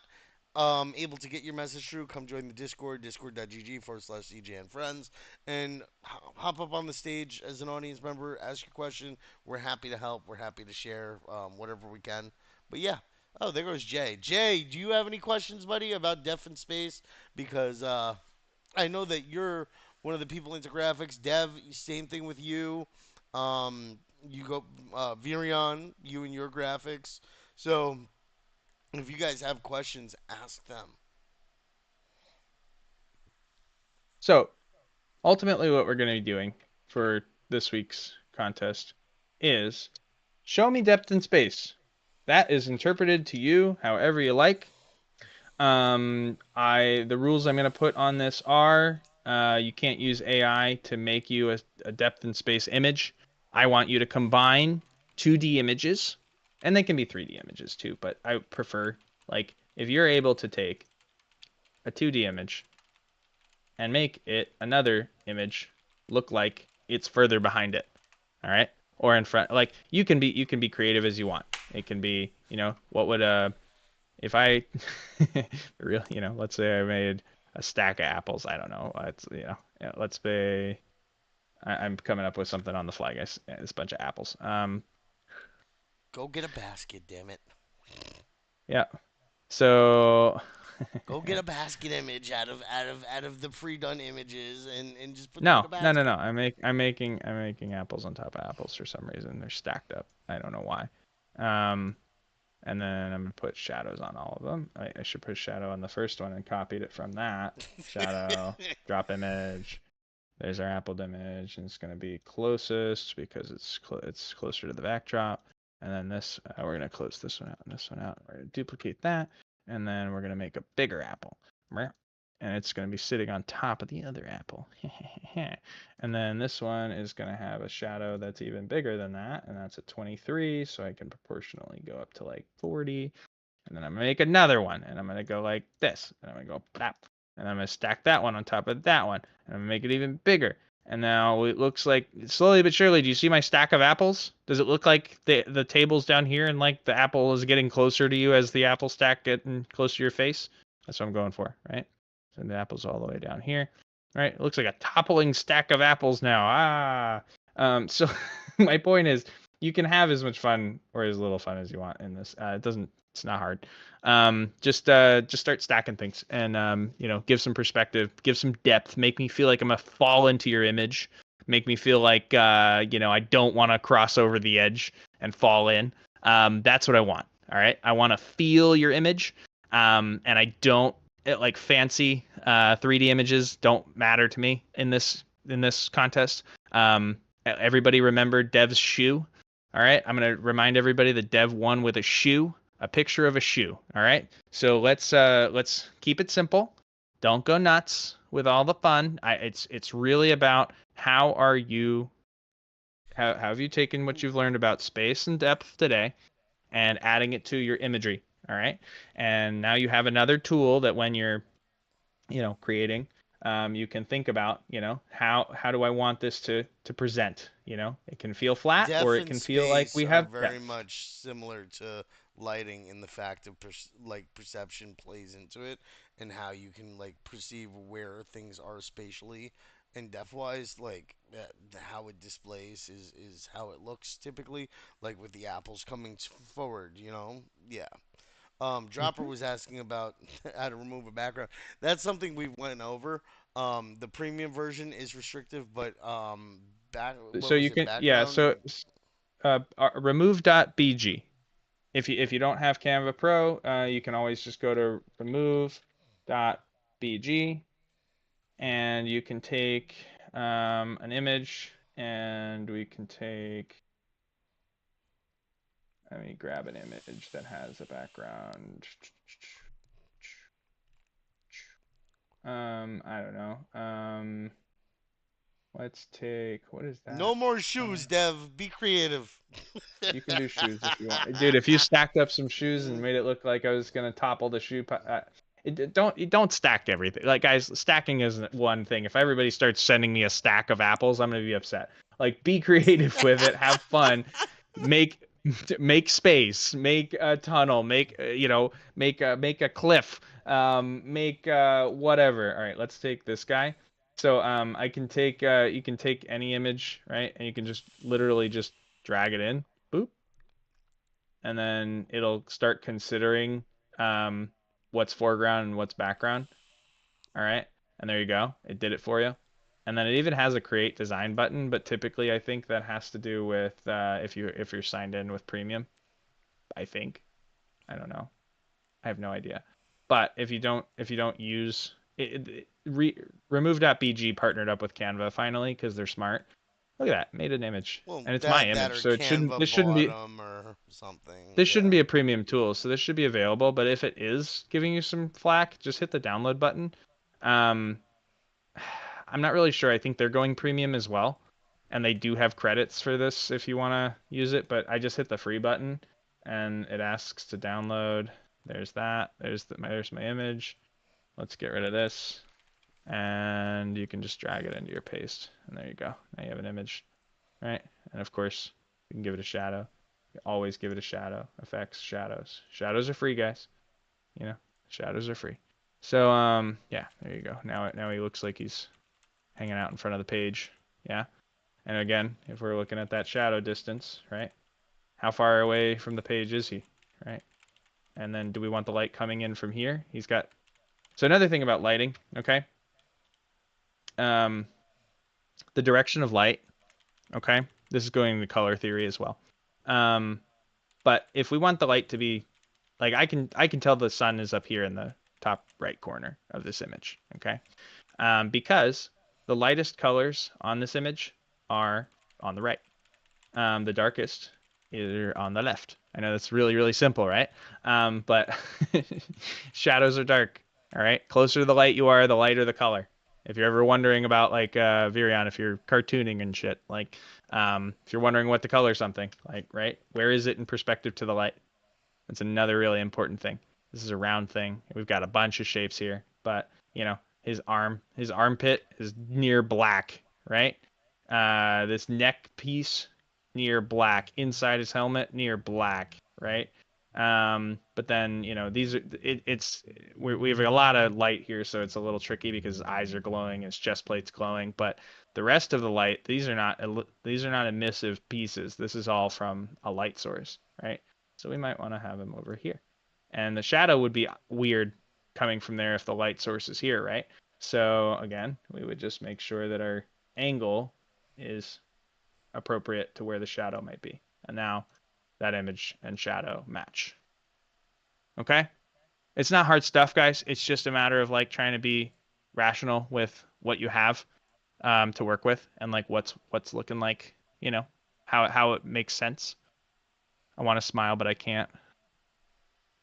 S1: able to get your message through, come join the Discord, discord.gg/CJ and friends, and hop up on the stage as an audience member, ask your question. We're happy to help. We're happy to share whatever we can. But yeah. Oh, there goes Jay. Jay, do you have any questions, buddy, about Def in Space? Because I know that you're one of the people into graphics. Dev, same thing with you. You go, Virion, you and your graphics. So if you guys have questions, ask them.
S2: So ultimately, what we're going to be doing for this week's contest is show me depth and space. That is interpreted to you however you like. The rules I'm going to put on this are you can't use AI to make you a depth and space image. I want you to combine 2D images, and they can be 3D images too, but I prefer, like, if you're able to take a 2D image and make it another image look like it's further behind it. All right? Or in front. Like you can be creative as you want. It can be, what would if I real, let's say I made a stack of apples. I don't know. Let's, yeah, let's say I'm coming up with something on the fly, guys. Yeah, it's a bunch of apples.
S1: Go get a basket, damn it.
S2: Yeah. So
S1: Go get a basket image out of the pre-done images and just put them in
S2: No,
S1: a
S2: no, no, no.
S1: basket.
S2: I'm making apples on top of apples for some reason. They're stacked up. I don't know why. Um, and then I'm gonna put shadows on all of them. I should put shadow on the first one and copied it from that. Shadow, drop image. There's our apple image, and it's gonna be closest because it's closer to the backdrop. And then this, we're gonna close this one out and this one out. We're gonna duplicate that, and then we're gonna make a bigger apple. And it's going to be sitting on top of the other apple. And then this one is going to have a shadow that's even bigger than that, and that's a 23, so I can proportionally go up to like 40. And then I'm going to make another one, and I'm going to go like this, and I'm going to go plop, and I'm going to stack that one on top of that one, and I'm going to make it even bigger. And now it looks like slowly but surely. Do you see my stack of apples? Does it look like the table's down here and like the apple is getting closer to you as the apple stack getting closer to your face? That's what I'm going for, right? And the apple's all the way down here. Right? It looks like a toppling stack of apples now. So my point is, you can have as much fun or as little fun as you want in this. It doesn't. It's not hard. Just start stacking things and give some perspective, give some depth, make me feel like I'm gonna fall into your image, make me feel like I don't want to cross over the edge and fall in. That's what I want. All right, I want to feel your image, and I don't like fancy 3D images don't matter to me in this contest. Everybody remember Dev's shoe. All right, I'm gonna remind everybody that Dev won with a shoe, a picture of a shoe. All right, so let's keep it simple. Don't go nuts with all the fun. It's really about how have you taken what you've learned about space and depth today and adding it to your imagery. All right, and now you have another tool that when you're creating, you can think about, how do I want this to present? It can feel flat or
S1: Depth
S2: it
S1: and
S2: can feel like
S1: space
S2: we
S1: are
S2: have
S1: very
S2: depth.
S1: much similar to lighting in the fact of like perception plays into it and how you can like perceive where things are spatially and depth wise like how it displays is how it looks typically like with the apples coming forward, yeah. Dropper
S2: Hmm.
S1: was asking about how to remove a background. That's something we went over. The premium version is restrictive, but back what
S2: So
S1: was
S2: you
S1: it?
S2: can, yeah.
S1: Background.
S2: So remove.bg. If you don't have Canva Pro, you can always just go to remove.bg, and you can take an image, and we can take. Let me grab an image that has a background. I don't know. Let's take, what is
S1: No
S2: that?
S1: more
S2: Uh,
S1: shoes, Dev. Be creative.
S2: you can do shoes if you want, dude. If you stacked up some shoes and made it look like I was gonna topple the don't stack everything. Like, guys, stacking isn't one thing. If everybody starts sending me a stack of apples, I'm gonna be upset. Like, be creative with it, have fun, make make space, make a tunnel, make a cliff, make whatever. All right, let's take this guy. So I can take you can take any image, right? And you can just literally just drag it in, boop, and then it'll start considering um what's foreground and what's background. All right. And there you go. It did it for you. And then it even has a create design button, but typically I think that has to do with if you're signed in with premium. I think. I don't know. I have no idea. But if you don't use remove.bg partnered up with Canva finally because they're smart. Look at that, made an image,
S1: Well,
S2: and it's my
S1: that
S2: image,
S1: or
S2: so it shouldn't
S1: Canva
S2: this shouldn't be
S1: bottom or something.
S2: this shouldn't
S1: Yeah.
S2: be a premium tool, so this should be available. But if it is giving you some flack, just hit the download button. Um, I'm not really sure. I think they're going premium as well, and they do have credits for this if you want to use it. But I just hit the free button, and it asks to download. There's that. There's my image. Let's get rid of this, and you can just drag it into your paste, and there you go. Now you have an image, right? And of course, you can give it a shadow. You always give it a shadow. Effects, shadows. Shadows are free, guys. You know, shadows are free. So yeah, there you go. Now he looks like he's hanging out in front of the page. Yeah. And again, if we're looking at that shadow distance, right? How far away from the page is he, right? And then do we want the light coming in from here? He's got So another thing about lighting, okay? Um, the direction of light, okay? This is going to color theory as well. Um, but if we want the light to be like I can tell the sun is up here in the top right corner of this image, okay? Because the lightest colors on this image are on the right. The darkest is on the left. I know that's really, really simple, right? But shadows are dark. All right. Closer to the light you are, the lighter the color. If you're ever wondering about like Virion, if you're cartooning and shit, like if you're wondering what to color something, like right, where is it in perspective to the light? That's another really important thing. This is a round thing. We've got a bunch of shapes here, but his armpit is near black, right? This neck piece near black, inside his helmet near black, right? But then these are we have a lot of light here, so it's a little tricky because his eyes are glowing, his chest plate's glowing, but the rest of the light, these are not emissive pieces. This is all from a light source, right? So we might want to have him over here. And the shadow would be weird coming from there if the light source is here, right? So again, we would just make sure that our angle is appropriate to where the shadow might be. And now that image and shadow match. Okay? It's not hard stuff, guys. It's just a matter of like trying to be rational with what you have to work with and like what's looking like, how it makes sense. I want to smile, but I can't.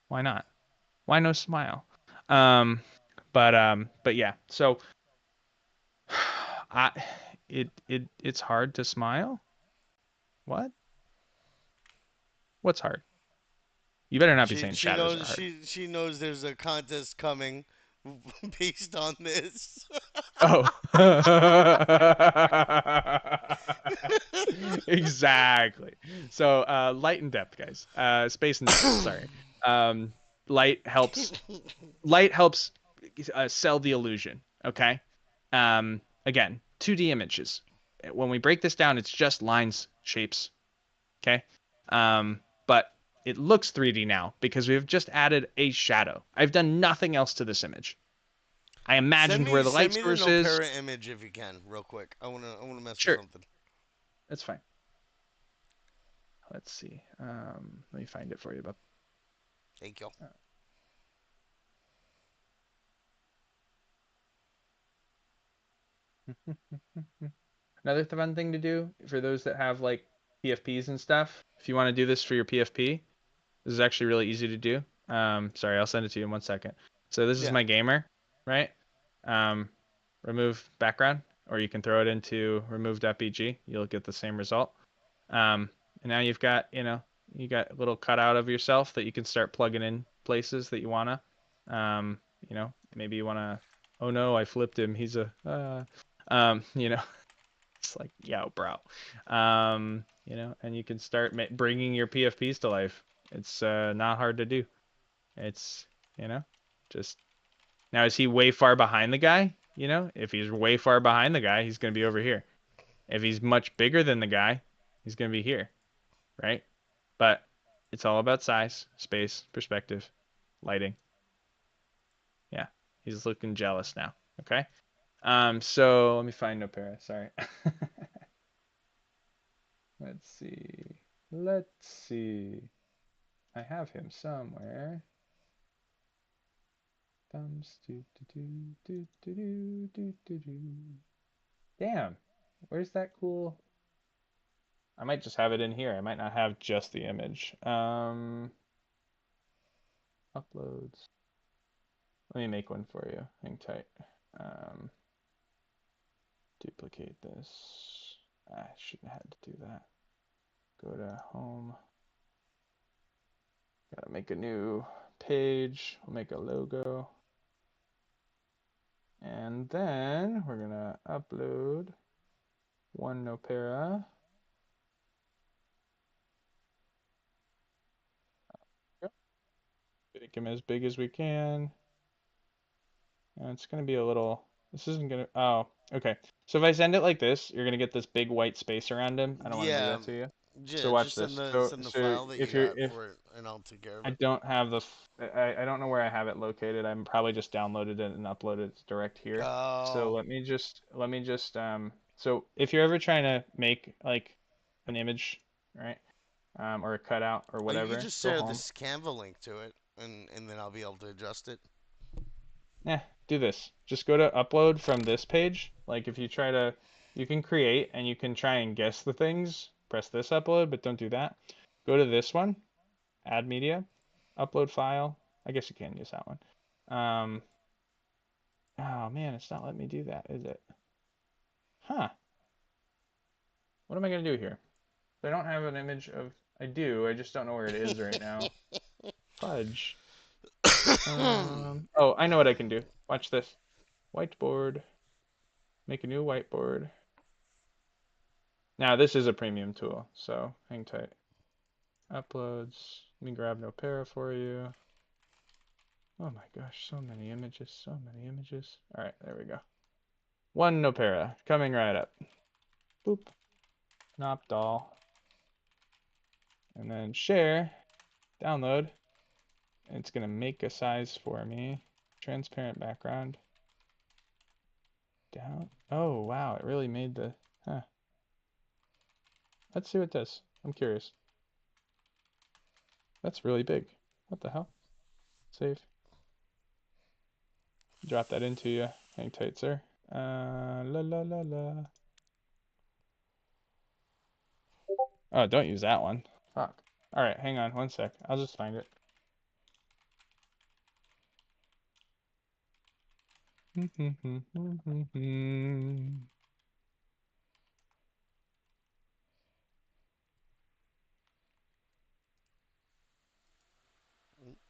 S2: Why not? Why no smile? Um, but yeah. So I it's hard to smile. What? What's hard? You better not be
S1: She
S2: saying
S1: she
S2: shadows are
S1: knows
S2: hard.
S1: she knows there's a contest coming based on this.
S2: Oh. Exactly. So light and depth, guys. Space and depth. Sorry. Um, light helps. Light helps sell the illusion. Okay. Again, 2D images. When we break this down, it's just lines, shapes. Okay. But it looks 3D now because we've just added a shadow. I've done nothing else to this image. I
S1: send
S2: imagined where
S1: me
S2: the
S1: send
S2: light
S1: me the
S2: source is.
S1: Nopera image if you can, real quick. I wanna mess with
S2: Sure,
S1: something.
S2: that's fine. Let's see. Let me find it for you, bub.
S1: Thank you.
S2: Another fun thing to do for those that have like PFPs and stuff. If you want to do this for your PFP, this is actually really easy to do. Sorry, I'll send it to you in 1 second. So this is
S1: Yeah.
S2: my gamer, right? Um, remove background, or you can throw it into remove.bg. You'll get the same result. And now you got a little cutout of yourself that you can start plugging in places that you wanna. Maybe you wanna. Oh no, I flipped him. He's a. It's like, yo, bro. And you can start bringing your PFPs to life. It's not hard to do. It's, you know, just now, is he way far behind the guy? If he's way far behind the guy, he's going to be over here. If he's much bigger than the guy, he's going to be here, right? But it's all about size, space, perspective, lighting. Yeah, he's looking jealous now. Okay. So let me find Nopera. Sorry. Let's see. Let's see. I have him somewhere. Thumbs do do do do do do do do. Damn. Where's that cool? I might just have it in here. I might not have just the image. Uploads. Let me make one for you. Hang tight. Um, duplicate this. I shouldn't have had to do that. Go to home. Gotta make a new page. We'll make a logo. And then we're gonna upload one Nopera. Make him as big as we can. And it's gonna be a little. This isn't gonna. Oh, okay. So if I send it like this, you're gonna get this big white space around him. I don't want to do
S1: Yeah.
S2: that to you. So
S1: Yeah,
S2: watch
S1: just
S2: this.
S1: send the
S2: So
S1: file that you
S2: if you're
S1: got
S2: if
S1: for it, and I'll take care of
S2: I
S1: it.
S2: don't have I don't know where I have it located. I'm probably just downloaded it and uploaded it direct here. So
S1: Oh,
S2: so if you're ever trying to make like an image, right? Or a cutout or
S1: oh, you could
S2: whatever,
S1: just
S2: go
S1: share
S2: home.
S1: this Canva link to it, and then I'll be able to adjust it.
S2: Do this. Just go to upload from this page. Like if you try to, you can create and you can try and guess the things. Press this upload, but don't do that. Go to this one, add media, upload file. I guess you can use that one. Um, oh man, it's not letting me do that, is it? Huh. What am I gonna do here? I don't have an image of. I do. I just don't know where it is right now. Fudge. Oh, I know what I can do. Watch this. Whiteboard. Make a new whiteboard. Now this is a premium tool, so hang tight. Uploads. Let me grab Nopera for you. Oh my gosh, so many images, so many images. All right, there we go. One Nopera coming right up. Boop. Nopdol. And then share. Download. And it's gonna make a size for me. Transparent background. Down. Oh wow, it really made the. Huh. Let's see what it does. I'm curious. That's really big. What the hell? Save. Drop that into you. Hang tight, sir. La la la la. Oh, don't use that one. Fuck. All right, hang on one sec. I'll just find it.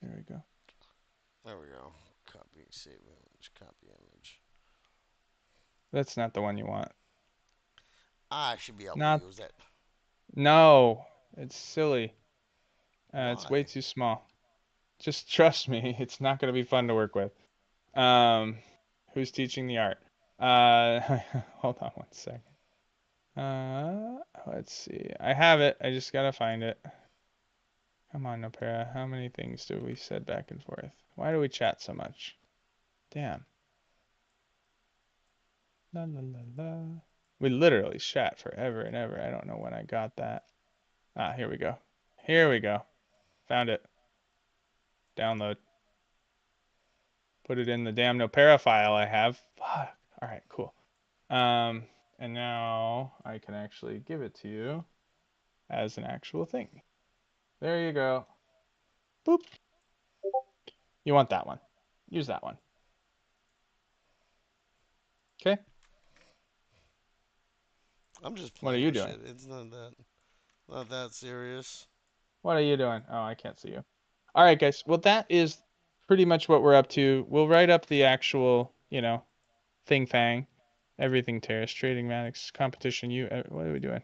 S2: There we go.
S1: There we go. Copy, save image, copy image.
S2: That's not the one you want.
S1: I should be able to
S2: Not.
S1: use it.
S2: No. It's silly. It's way
S1: Why?
S2: too small. Just trust me. It's not gonna be fun to work with. Um, who's teaching the art? Hold on one second. Let's see. I have it. I just gotta find it. Come on, Opera. How many things do we said back and forth? Why do we chat so much? Damn. La la la la. We literally chat forever and ever. I don't know when I got that. Ah, here we go. Here we go. Found it. Download. Put it in the damn Nopera file I have. Fuck. All right, cool. And now I can actually give it to you as an actual thing. There you go. Boop. You want that one. Use that one. Okay?
S1: I'm just
S2: What are
S1: playing
S2: you
S1: with
S2: doing?
S1: shit. It's not that serious.
S2: What are you doing? Oh, I can't see you. All right, guys. Well, that is pretty much what we're up to. We'll write up the actual, thing fang, everything terrace, trading Maddox, competition. What are we doing?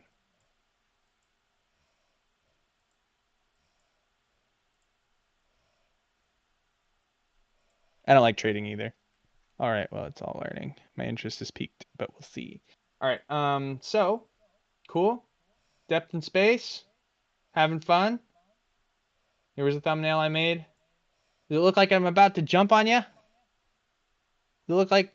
S2: I don't like trading either. All right, well, it's all learning. My interest is peaked, but we'll see. All right, so cool. Depth and space, having fun. Here was a thumbnail I made. Does it look like I'm about to jump on you? Does it look like,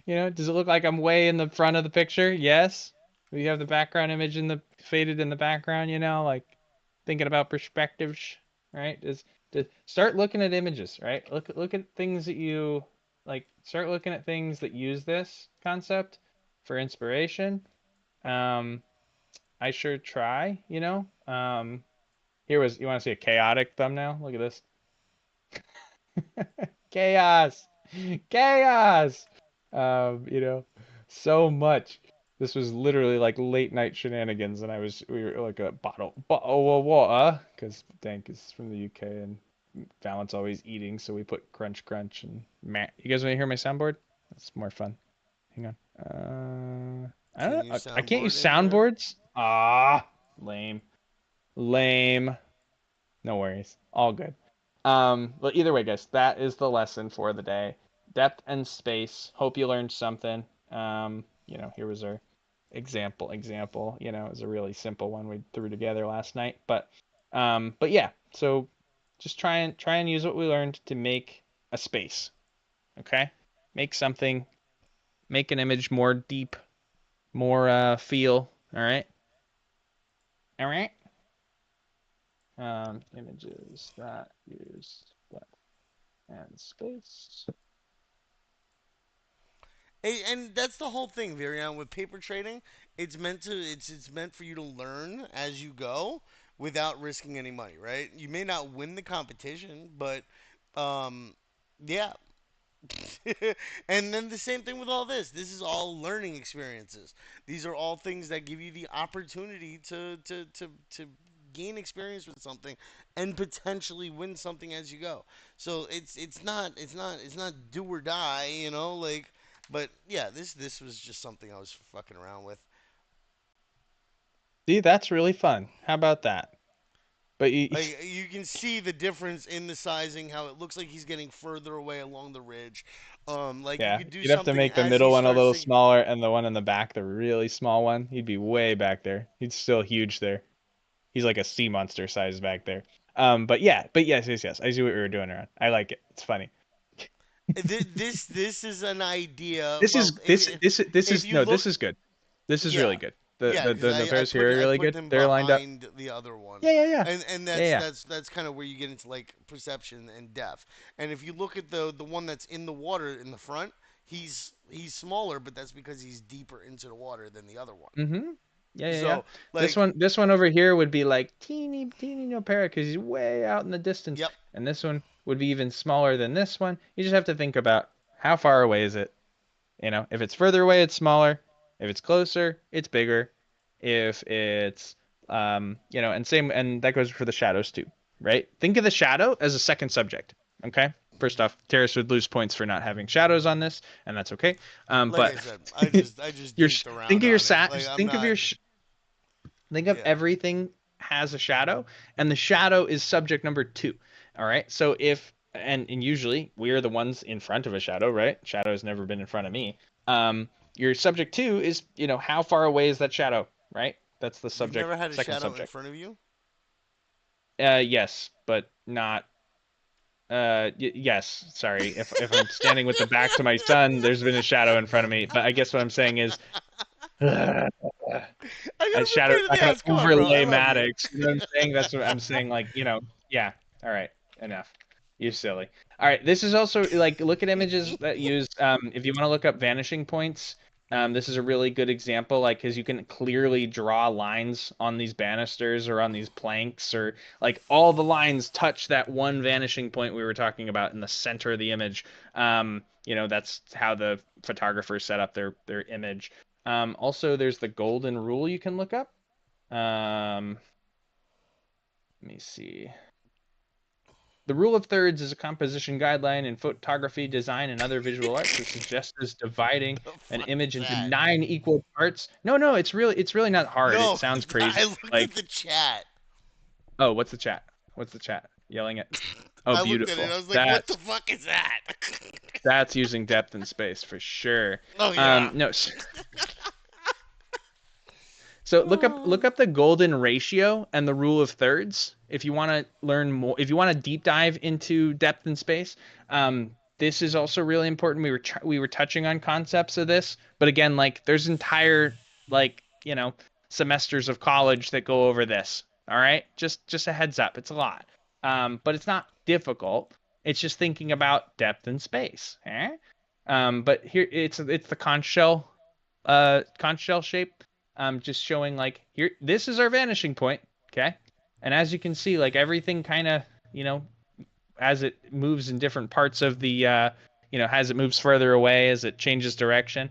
S2: does it look like I'm way in the front of the picture? Yes. We have the background image in the faded in the background, like thinking about perspectives, right? Just start looking at images, right? Look at things that you like. Start looking at things that use this concept for inspiration. Um, I sure try, you want to see a chaotic thumbnail? Look at this. Chaos. Chaos. So much. This was literally like late night shenanigans, and we were like a bottle of water because Dank is from the UK and Fallon's always eating, so we put crunch crunch and meh. You guys want to hear my soundboard? That's more fun. Hang on. I
S1: Can
S2: don't
S1: you
S2: know. I can't use
S1: soundboard in here?
S2: soundboards. Ah, lame, lame. No worries. All good. But either way, guys, that is the lesson for the day. Depth and space. Hope you learned something. Here was our example, is a really simple one we threw together last night. But yeah, so just try and use what we learned to make a space. Okay, make something, make an image more deep, more feel. All right. Images that use depth and space.
S1: And that's the whole thing, Virion, with paper trading. It's meant for you to learn as you go without risking any money, right? You may not win the competition, but um, yeah. And then the same thing with all this. This is all learning experiences. These are all things that give you the opportunity to gain experience with something and potentially win something as you go. So it's not do or die, like. But yeah, this was just something I was fucking around with.
S2: See, that's really fun. How about that? But you,
S1: Like you can see the difference in the sizing, how it looks like he's getting further away along the ridge. Like you
S2: yeah,
S1: could do
S2: you'd have to
S1: something
S2: make the
S1: as he
S2: middle one a
S1: starts
S2: little
S1: to.
S2: smaller and the one in the back, the really small one, he'd be way back there. He's still huge there. He's like a sea monster size back there. But yeah, but yes. I see what we were doing around. I like it. It's funny.
S1: This is an idea.
S2: This
S1: Well,
S2: is this this this
S1: if
S2: is
S1: you
S2: no,
S1: look,
S2: this is good. This is
S1: yeah,
S2: really good.
S1: yeah, because
S2: The
S1: I
S2: pairs
S1: put
S2: here are
S1: I
S2: really
S1: put
S2: good.
S1: them
S2: They're lined up.
S1: behind the other one,
S2: Yeah.
S1: and
S2: Yeah,
S1: that's
S2: yeah.
S1: that's kind of where you get into like perception and depth. And if you look at the one that's in the water in the front, he's smaller, but that's because he's deeper into the water than the other one.
S2: Mm-hmm. Yeah.
S1: So
S2: This
S1: like,
S2: one over here would be like teeny no parrot because he's way out in the distance,
S1: yep,
S2: and this one would be even smaller than this one. You just have to think about how far away is it. If it's further away, it's smaller. If it's closer, it's bigger. If it's and that goes for the shadows too, right? Think of the shadow as a second subject. Okay. First off, Terrace would lose points for not having shadows on this, and that's okay.
S1: like I
S2: But
S1: said, I just
S2: your
S1: dinked
S2: think
S1: around
S2: of your
S1: on it.
S2: sat.
S1: Like I'm
S2: Think of
S1: not.
S2: your Think of
S1: Yeah.
S2: everything has a shadow, and the shadow is subject number two. All right. So if and usually we are the ones in front of a shadow, right? Shadow has never been in front of me. Your subject two is how far away is that shadow, right? That's the
S1: You've never
S2: subject,
S1: had a
S2: second
S1: shadow in
S2: subject.
S1: front of you?
S2: Yes, but not. Yes. Sorry. If I'm standing with the back to my son, there's been a shadow in front of me. But I guess what I'm saying is, a
S1: I got a
S2: shadow's
S1: pain in
S2: not
S1: the
S2: going to
S1: ass. Come on, bro. I
S2: overlay
S1: love you.
S2: Maddox. You know what I'm saying? That's what I'm saying. Like, yeah. All right. Enough. You're silly. All right. This is also like look at images that use if you want to look up vanishing points, this is a really good example, like because you can clearly draw lines on these banisters or on these planks, or like all the lines touch that one vanishing point we were talking about in the center of the image. That's how the photographers set up their image. Also, there's the golden rule you can look up. Let me see. The rule of thirds is a composition guideline in photography, design, and other visual arts. It suggests dividing
S1: The
S2: an
S1: fuck is
S2: image into
S1: that?
S2: 9 equal parts. No, it's really not hard. It
S1: No,
S2: sounds crazy.
S1: I looked at
S2: Like,
S1: the chat.
S2: oh, what's the chat? What's the chat yelling at? Oh,
S1: I looked at it.
S2: beautiful.
S1: I was like, "What the
S2: That's
S1: fuck is that?"
S2: that's using depth and space for sure.
S1: Oh yeah.
S2: No, so look up the golden ratio and the rule of thirds if you want to learn more. If you want to deep dive into depth and space, this is also really important. We were touching on concepts of this, but again, like there's entire like semesters of college that go over this. All right, just a heads up, it's a lot, but it's not difficult. It's just thinking about depth and space. But here it's the conch shell shape, just showing like here this is our vanishing point. Okay, and as you can see, like everything kind of as it moves in different parts of the as it moves further away, as it changes direction,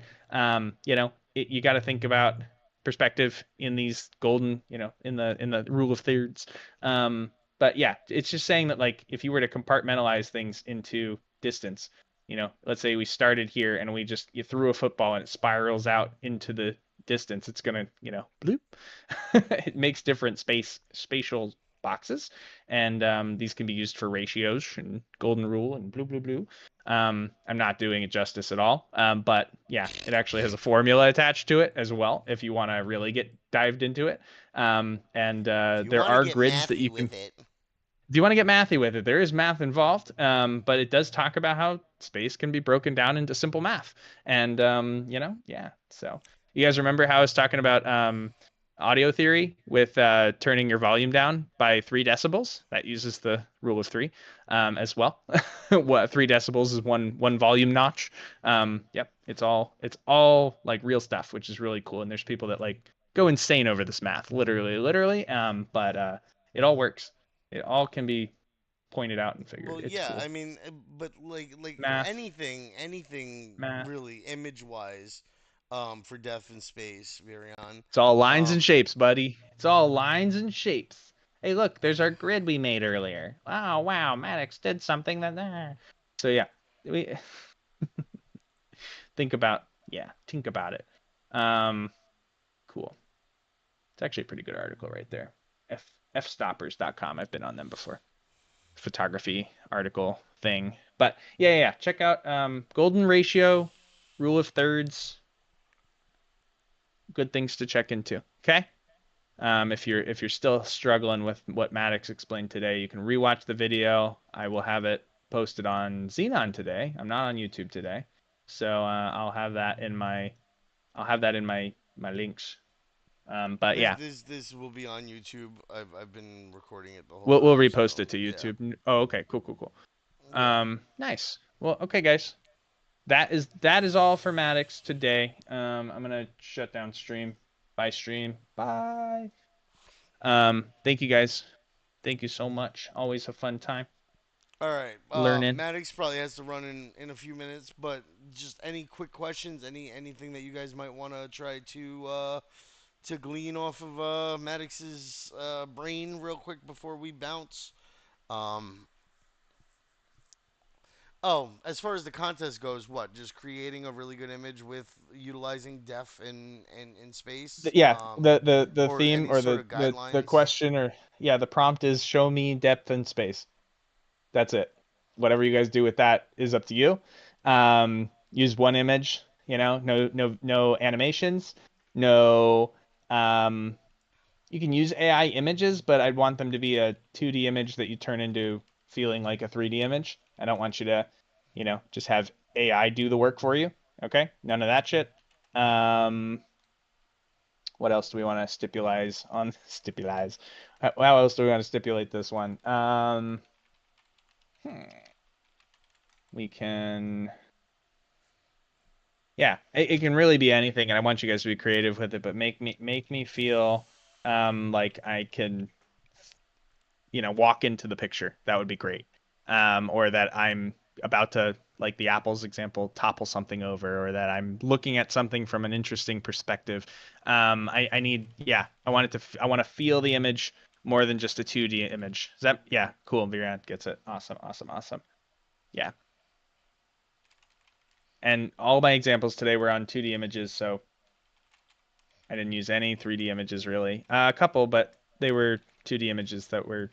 S2: you got to think about perspective in these golden, in the rule of thirds. But yeah, it's just saying that like if you were to compartmentalize things into distance, let's say we started here and you threw a football and it spirals out into the distance, it's gonna, bloop. It makes different spatial boxes, and these can be used for ratios and golden rule and blue. I'm not doing it justice at all. But yeah, it actually has a formula attached to it as well if you want to really get dived into it. And
S1: If you
S2: there
S1: want to
S2: are
S1: get
S2: grids that
S1: mathy
S2: you can,
S1: with it,
S2: if you want to get mathy with it, there is math involved, but it does talk about how space can be broken down into simple math. And, yeah. So you guys remember how I was talking about audio theory with turning your volume down by 3 decibels? That uses the rule of three as well. What 3 decibels is one volume notch. Yep, it's all like real stuff, which is really cool. And there's people that like go insane over this math, literally. But it all works. It all can be pointed out and figured.
S1: well,
S2: It's
S1: yeah, I
S2: cool.
S1: mean, but like for
S2: Math,
S1: anything
S2: math.
S1: really image wise, for Death in Space, Virion,
S2: It's all lines and
S1: um,
S2: shapes, buddy. It's all lines and shapes. Hey, look, there's our grid we made earlier. Wow, Maddox did something that. So yeah, we think about it. Um, cool. It's actually a pretty good article right there. Fstoppers.com. I've been on them before. Photography article thing. But yeah. Check out golden ratio, rule of thirds, good things to check into. Okay. If you're still struggling with what Maddox explained today, you can rewatch the video. I will have it posted on Xenon today. I'm not on YouTube today, so I'll have that in my links. But
S1: this
S2: yeah,
S1: this this will be on YouTube. I've been recording it the whole
S2: we'll
S1: time,
S2: repost
S1: so
S2: it to
S1: yeah,
S2: YouTube. Oh, okay, cool.
S1: yeah.
S2: Nice. Well, okay, guys. That is all for Maddox today. I'm gonna shut down stream. Bye, stream. Bye. Thank you guys. Thank you so much. Always a fun time
S1: All right.
S2: learning.
S1: Maddox probably has to run in a few minutes, but just any quick questions, anything that you guys might want to try to glean off of Maddox's brain real quick before we bounce. Um, oh, as far as the contest goes, what? Just creating a really good image with utilizing def in space,
S2: Yeah, the
S1: or
S2: theme
S1: any
S2: or
S1: sort
S2: the,
S1: of
S2: the
S1: guidelines.
S2: question or yeah, the prompt is show me depth and space. That's it. Whatever you guys do with that is up to you. Use one image, no animations, no you can use AI images, but I'd want them to be a 2D image that you turn into feeling like a 3D image. I don't want you to, just have AI do the work for you. Okay? None of that shit. Um, what else do we want to stipulate on stipulate? How else do we want to stipulate this one? Hmm, we can, yeah, it can really be anything, and I want you guys to be creative with it, but make me feel like I can walk into the picture. That would be great. Or that I'm about to, like the apples example, topple something over, or that I'm looking at something from an interesting perspective. I need, yeah, I want to feel the image more than just a 2D image. Is that, yeah, cool. Virat gets it. Awesome. Yeah. And all my examples today were on 2D images, so I didn't use any 3D images really. A couple, but they were 2D images that were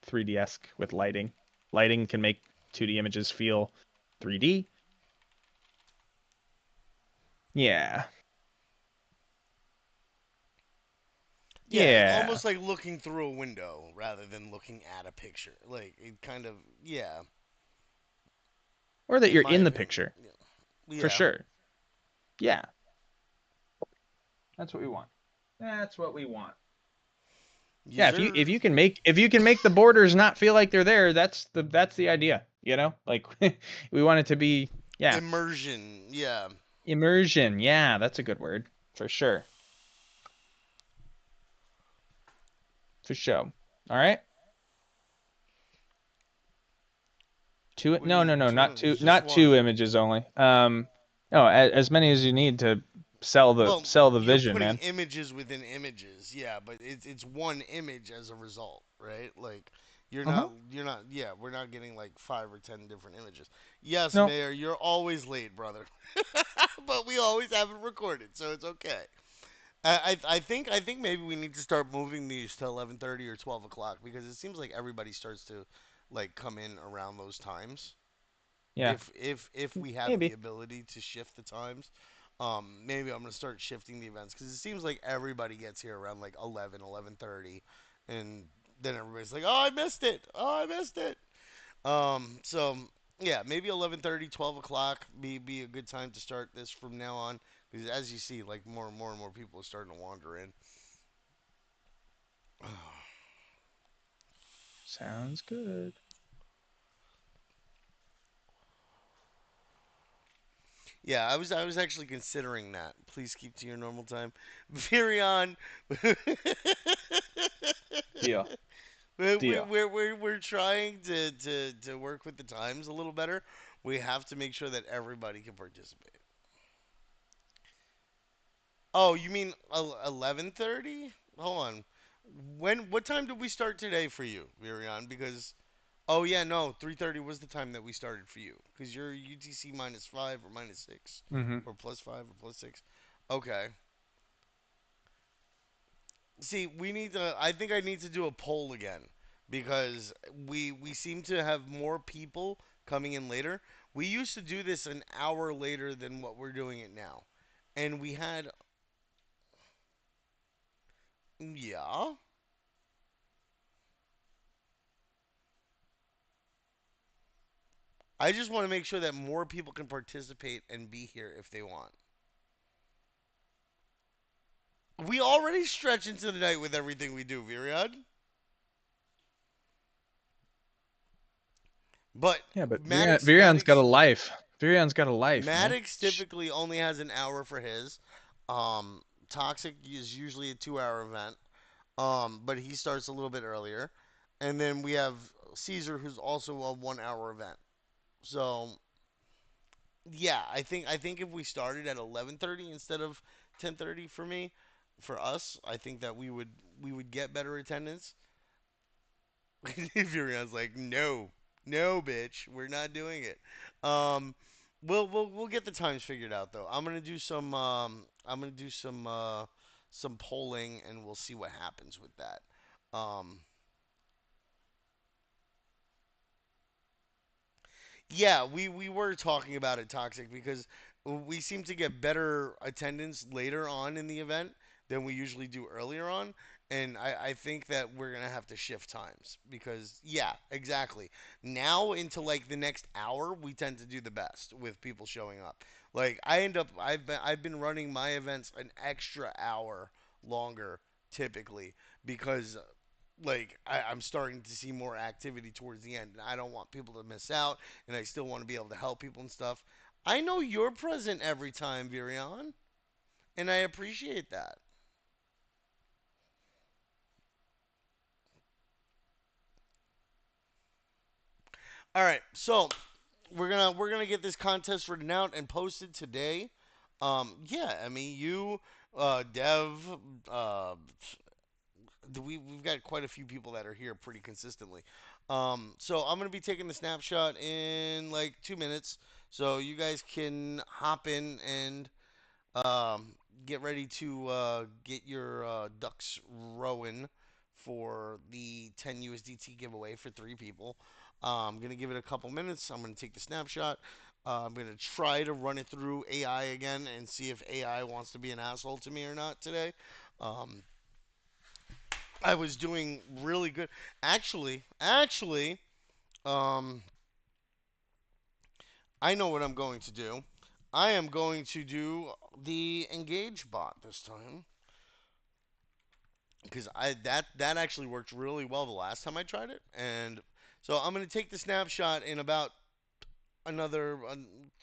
S2: 3D-esque with lighting. Lighting can make 2D images feel 3D. Yeah.
S1: Yeah,
S2: Yeah.
S1: almost like looking through a window rather than looking at a picture. Like it kind of, yeah,
S2: Or that
S1: in
S2: you're
S1: my
S2: in the
S1: opinion.
S2: picture, for
S1: Yeah.
S2: sure. Yeah. That's what we want. That's what we want. Yeah,
S1: Yes,
S2: if
S1: sir.
S2: you can make the borders not feel like they're there, that's the idea, Like we want it to be, yeah,
S1: Immersion. Yeah.
S2: immersion. Yeah, that's a good word. For sure. For sure. All right. Two,
S1: What do
S2: no,
S1: you
S2: no, no,
S1: two?
S2: not two,
S1: Just
S2: not
S1: one.
S2: two images only. No, as many as you need to
S1: Well,
S2: sell the
S1: you're
S2: vision,
S1: putting
S2: man.
S1: images within images. Yeah, but it's one image as a result, right? Like
S2: Uh-huh.
S1: you're not yeah, we're not getting like 5 or 10 different images. Yes,
S2: No,
S1: Mayor, you're always late, brother. But we always have it recorded, so it's okay. I think maybe we need to start moving these to 11:30 or 12 o'clock because it seems like everybody starts to like come in around those times.
S2: Yeah,
S1: If we have the
S2: maybe.
S1: ability to shift the times, maybe I'm gonna start shifting the events because it seems like everybody gets here around like 11:30, and then everybody's like, "Oh, I missed it! Oh, I missed it!" So yeah, maybe 11:30, 12 o'clock be a good time to start this from now on because as you see, like more and more people are starting to wander in.
S2: Sounds good.
S1: Yeah, I was actually considering that. Please keep to your normal time. Virion,
S2: Deal. Deal.
S1: we're trying to work with the times a little better. We have to make sure that everybody can participate. Oh, you mean 11:30? Hold on. What time did we start today for you, Virion? Because oh yeah, no, 3:30 was the time that we started for you because you're UTC -5 or -6
S2: Mm-hmm.
S1: or +5 or +6. Okay. See, we need to. I think I need to do a poll again because we seem to have more people coming in later. We used to do this an hour later than what we're doing it now, and we had yeah. I just want to make sure that more people can participate and be here if they want. We already stretch into the night with everything we do, Viriad. But
S2: Yeah, but
S1: Maddox
S2: Virion's got a
S1: Maddox
S2: life. Virion's got a life, man.
S1: Maddox typically only has an hour for his. Um, Toxic is usually a 2 hour event. But he starts a little bit earlier. And then we have Caesar, who's also a 1 hour event. So yeah, I think if we started at 11:30 instead of 10:30 for me, for us, I think that we would get better attendance. Furion's like, no, no, bitch, we're not doing it. Um, we'll get the times figured out though. I'm gonna do some polling and we'll see what happens with that. Um, Yeah, we were talking about it, Toxic, because we seem to get better attendance later on in the event than we usually do earlier on. And I think that we're gonna have to shift times because yeah, exactly. Now into like the next hour, we tend to do the best with people showing up. Like I've been running my events an extra hour longer typically because like I'm starting to see more activity towards the end, and I don't want people to miss out, and I still want to be able to help people and stuff. I know you're present every time, Virion, and I appreciate that. All right, so we're gonna get this contest written out and posted today. Yeah, I mean you, Dev, uh, we've got quite a few people that are here pretty consistently. So I'm gonna be taking the snapshot in like 2 minutes, so you guys can hop in and get ready to get your ducks rowing for the 10 USDT giveaway for 3 people. I'm gonna give it a couple minutes. I'm gonna take the snapshot. I'm gonna try to run it through AI again and see if AI wants to be an asshole to me or not today. Um, I was doing really good. Actually, um, I know what I'm going to do. I am going to do the engage bot this time because that actually worked really well the last time I tried it, and so I'm going to take the snapshot in about another,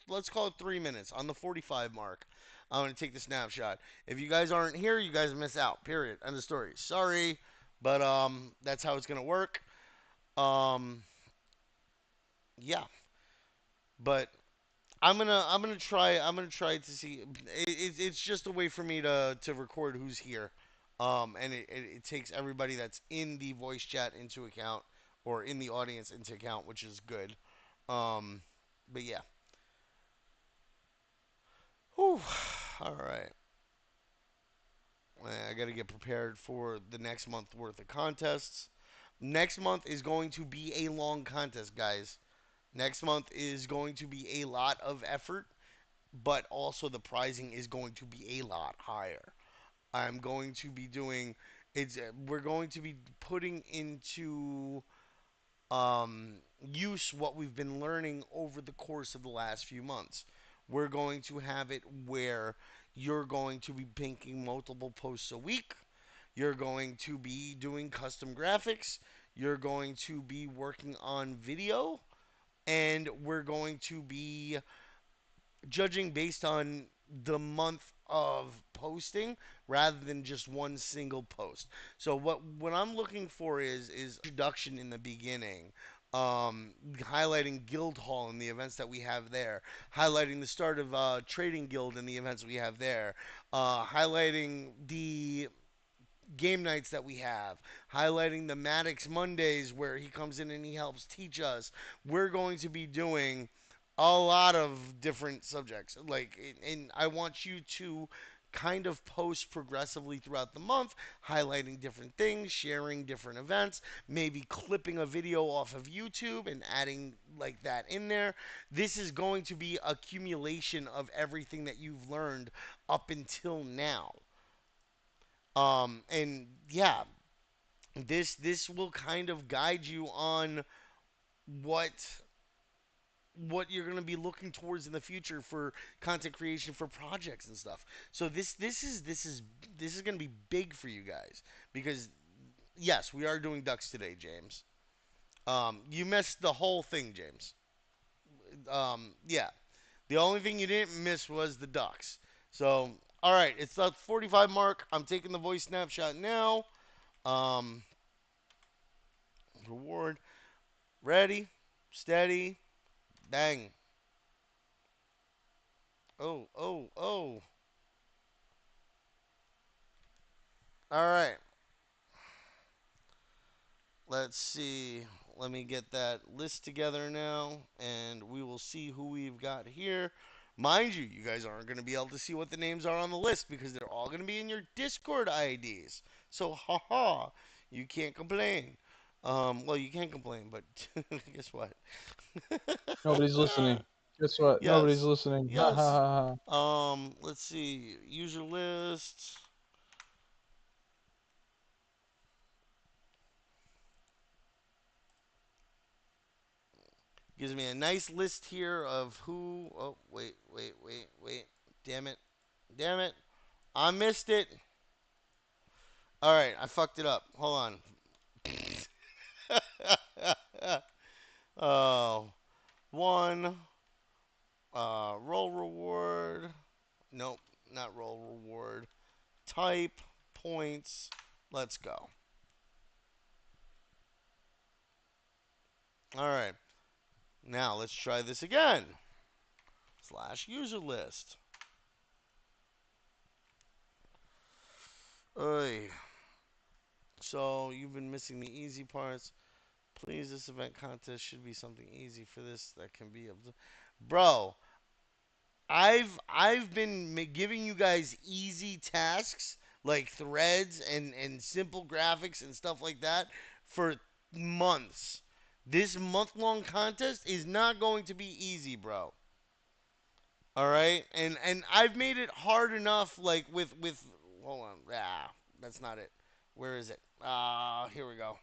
S1: let's call it 3 minutes on the 45 mark. I'm going to take the snapshot. If you guys aren't here, you guys miss out. Period. End of story. Sorry, but that's how it's going to work. Um, yeah, but I'm gonna try to see. It's just a way for me to record who's here, and it takes everybody that's in the voice chat into account or in the audience into account, which is good. Um, but yeah. Whew. All right. I got to get prepared for the next month worth of contests. Next month is going to be a long contest, guys. Next month is going to be a lot of effort, but also the pricing is going to be a lot higher. I'm going to be doing it's we're going to be putting into use what we've been learning over the course of the last few months. We're going to have it where you're going to be pinking multiple posts a week. You're going to be doing custom graphics. You're going to be working on video. And we're going to be judging based on the month of posting rather than just one single post. So what I'm looking for is introduction in the beginning, highlighting Guild Hall and the events that we have there, highlighting the start of Trading Guild and the events we have there, highlighting the game nights that we have, highlighting the Maddox Mondays where he comes in and he helps teach us. We're going to be doing a lot of different subjects. And I want you to kind of post progressively throughout the month, highlighting different things, sharing different events, maybe clipping a video off of YouTube and adding like that in there. This is going to be accumulation of everything that you've learned up until now. And yeah, this will kind of guide you on what what you're going to be looking towards in the future for content creation for projects and stuff. So this is going to be big for you guys because yes, we are doing ducks today, James. You missed the whole thing, James. Yeah, the only thing you didn't miss was the ducks. So all right, it's the 45 mark. I'm taking the voice snapshot now. Um, Reward. Ready, steady, bang. Oh, oh, oh. All right. Let's see. Let me get that list together now, and we will see who we've got here. Mind you, you guys aren't going to be able to see what the names are on the list because they're all going to be in your Discord IDs. So, haha, you can't complain. Well, you can complain, but guess what?
S2: Nobody's listening. Guess what? Nobody's
S1: Yes,
S2: listening. Ha ha
S1: yes.
S2: ha ha.
S1: Let's see. User list. Gives me a nice list here of who. Oh, wait, wait, wait, wait. Damn it. Damn it. I missed it. All right, I fucked it up. Hold on. Oh, one. Roll reward. Nope, not roll reward. Type points. Let's go. All right. Now let's try this again. Slash user list. Oy. So you've been missing the easy parts. Please, this event contest should be something easy for this that can be able to. Bro, I've been giving you guys easy tasks like threads and simple graphics and stuff like that for months. This month-long contest is not going to be easy, bro. All right? And I've made it hard enough like with hold on. Ah, that's not it. Where is it? Here we go.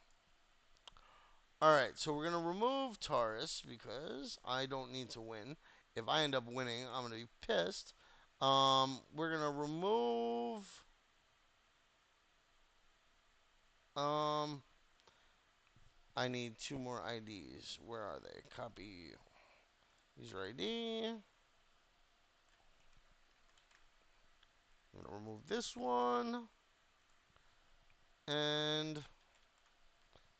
S1: All right, so we're gonna remove Taurus because I don't need to win. If I end up winning, I'm gonna be pissed. We're gonna remove. Um, I need two more IDs. Where are they? Copy user ID. I'm gonna remove this one. And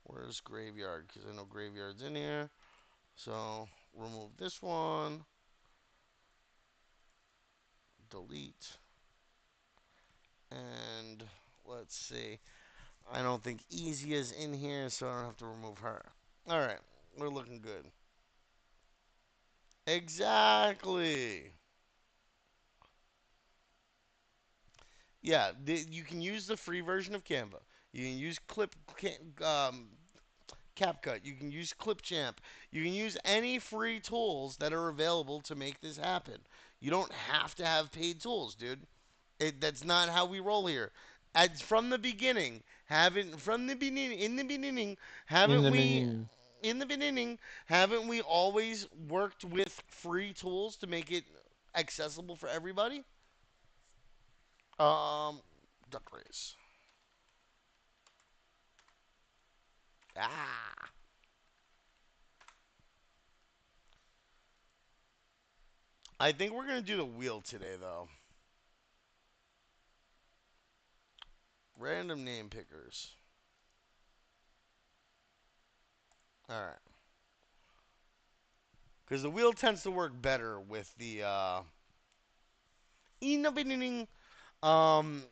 S1: where's Graveyard? Because I know Graveyard's in here. So remove this one. Delete. And let's see. I don't think Easy is in here, so I don't have to remove her. All right, we're looking good. Exactly. Yeah, you can use the free version of Canva. You can use CapCut. You can use Clipchamp. You can use any free tools that are available to make this happen. You don't have to have paid tools, dude. That's not how we roll here. From the beginning, haven't from the beginning in the beginning,
S2: In
S1: haven't
S2: the
S1: we
S2: beginning.
S1: in the beginning, haven't we always worked with free tools to make it accessible for everybody? Um, Duck race. Ah, I think we're gonna do the wheel today, though. Random name pickers. All right, because the wheel tends to work better with the in the beginning. Um,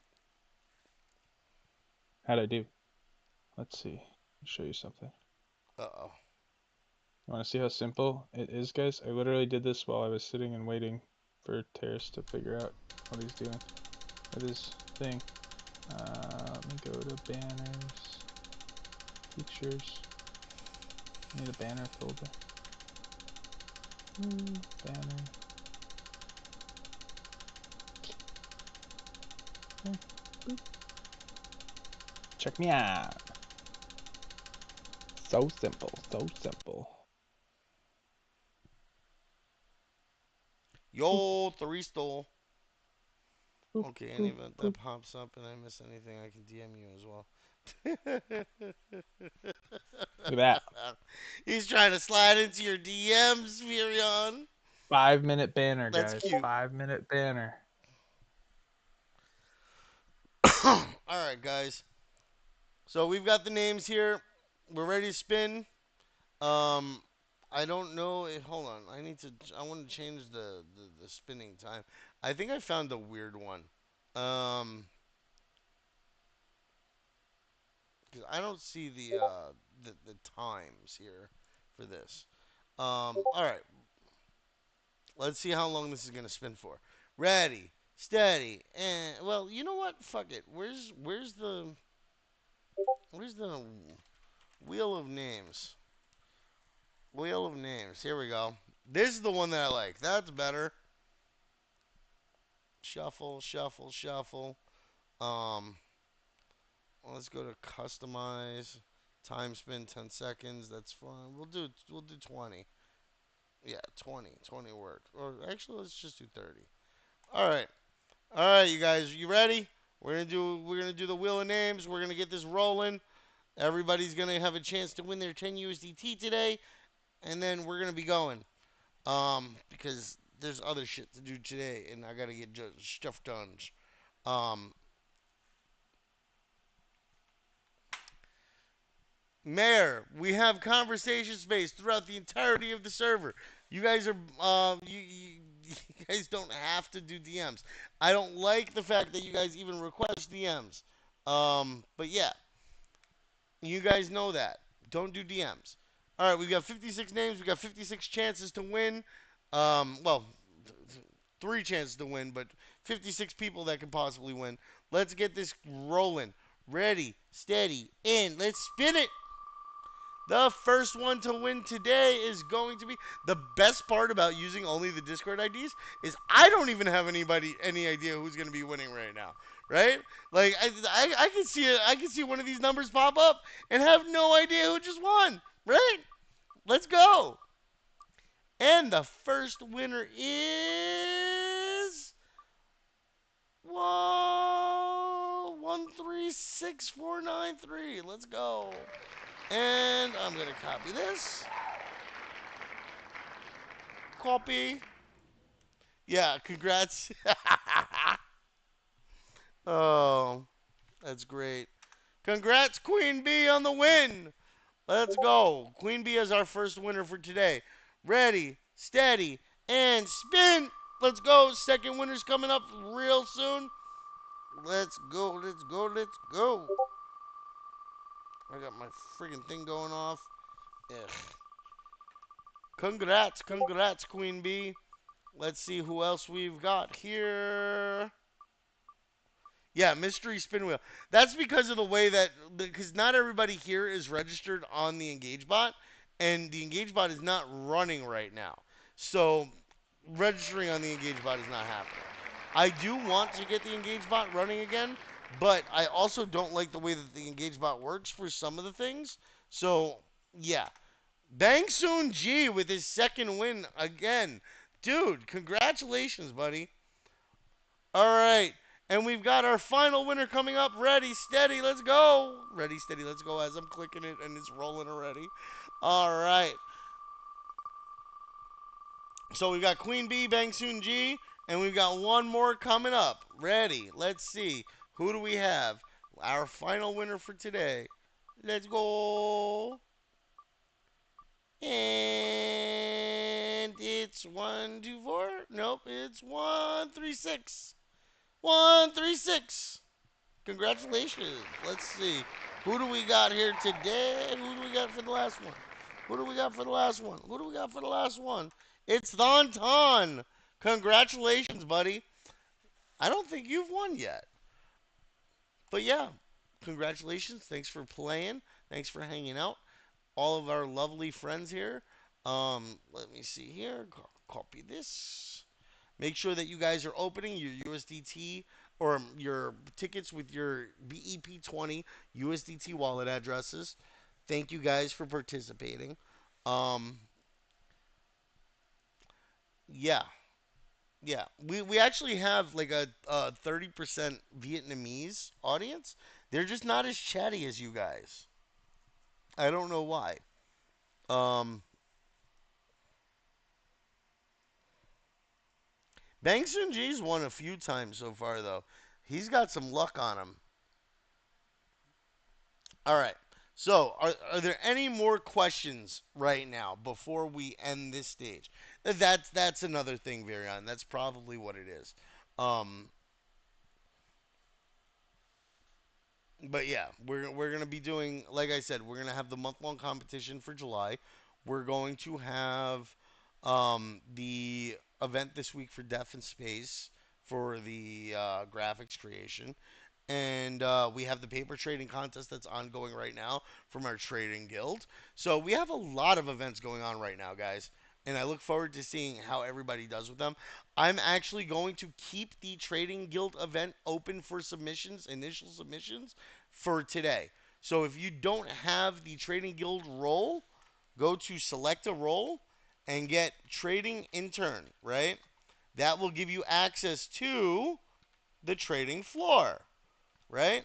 S2: How'd I do? Let's see. I'll show you something.
S1: oh.
S2: You want to see how simple it is, guys? I literally did this while I was sitting and waiting for Terrace to figure out what he's doing with his thing. Let me go to banners, pictures. I need a banner folder. Banner. Boop. Check me out. So simple, so simple. Boop,
S1: Yo, three stole.
S2: boop,
S1: Okay, any
S2: boop,
S1: event that
S2: boop.
S1: pops up and I miss anything, I can DM you as well.
S2: Look at that.
S1: He's trying to slide into your DMs, Virion.
S2: 5 minute banner,
S1: That's
S2: guys.
S1: cute.
S2: 5 minute banner.
S1: All right, guys. So we've got the names here. We're ready to spin. Um, I don't know. Hold on. I need to. I want to change the spinning time. I think I found a weird one. Um, 'Cause I don't see the times here for this. All right. Let's see how long this is gonna spin for. Ready, steady, and well, you know what? Fuck it. Where's the wheel of names? Wheel of names. Here we go. This is the one that I like. That's better. Shuffle, shuffle, shuffle. Um, let's go to customize. Time spin 10 seconds. That's fine. We'll do 20. Yeah, 20. 20 worked. Or actually, let's just do 30. All right. All right, you guys, you ready? We're gonna do the wheel of names. We're gonna get this rolling. Everybody's gonna have a chance to win their 10 USDT today, and then we're gonna be going. Because there's other shit to do today, and I gotta get stuff done. Um, Mayor, we have conversation space throughout the entirety of the server. You guys are you guys don't have to do DMs. I don't like the fact that you guys even request DMs. But yeah, you guys know that. Don't do DMs. All right, we've got 56 names. We got 56 chances to win. Well, three chances to win, but 56 people that can possibly win. Let's get this rolling. Ready, steady, and let's spin it. The first one to win today is going to be the best part about using only the Discord IDs is I don't even have any idea who's going to be winning right now, right? Like I can see it, I can see one of these numbers pop up and have no idea who just won, right? Let's go. And the first winner is whoa 136493. Let's go. And I'm gonna copy this. Copy. Yeah, congrats. Oh, that's great. Congrats, Queen Bee, on the win. Let's go. Queen Bee is our first winner for today. Ready, steady, and spin. Let's go. Second winner's coming up real soon. Let's go, let's go, let's go. I got my friggin' thing going off. Ugh. Congrats, congrats, Queen Bee. Let's see who else we've got here. Yeah, mystery spin wheel. That's because of the way that because not everybody here is registered on the Engage bot, and the Engage bot is not running right now. So registering on the Engage bot is not happening. I do want to get the Engage bot running again, but I also don't like the way that the Engage bot works for some of the things. So yeah, Bang Soon G with his second win again, dude. Congratulations, buddy. All right. And we've got our final winner coming up. Ready, steady, let's go. Ready, steady, let's go as I'm clicking it and it's rolling already. All right. So we've got Queen Bee, Bang Soon G, and we've got one more coming up. Ready, let's see. Who do we have? Our final winner for today. Let's go. And it's 1, 2, 4. Nope, it's 1, 3, 6. 1, 3, 6. Congratulations. Let's see. Who do we got here today? Who do we got for the last one? Who do we got for the last one? Who do we got for the last one? It's Thon Ton. Congratulations, buddy. I don't think you've won yet. But yeah, congratulations. Thanks for playing. Thanks for hanging out. All of our lovely friends here. Let me see here. Copy this. Make sure that you guys are opening your USDT or your tickets with your BEP20 USDT wallet addresses. Thank you guys for participating. Um, yeah, yeah. We actually have like a 30% Vietnamese audience. They're just not as chatty as you guys. I don't know why. Um, Bang Soon Ji's won a few times so far though. He's got some luck on him. All right. So, are there any more questions right now before we end this stage? That's another thing, Virion. That's probably what it is. Um, but yeah, we're gonna be doing, like I said, we're gonna have the month long competition for July. We're going to have the event this week for Deaf and Space for the graphics creation. And we have the paper trading contest that's ongoing right now from our trading guild. So we have a lot of events going on right now, guys. And I look forward to seeing how everybody does with them. I'm actually going to keep the trading guild event open for submissions, initial submissions, for today. So if you don't have the trading guild role, go to select a role and get trading intern, right? That will give you access to the trading floor, right?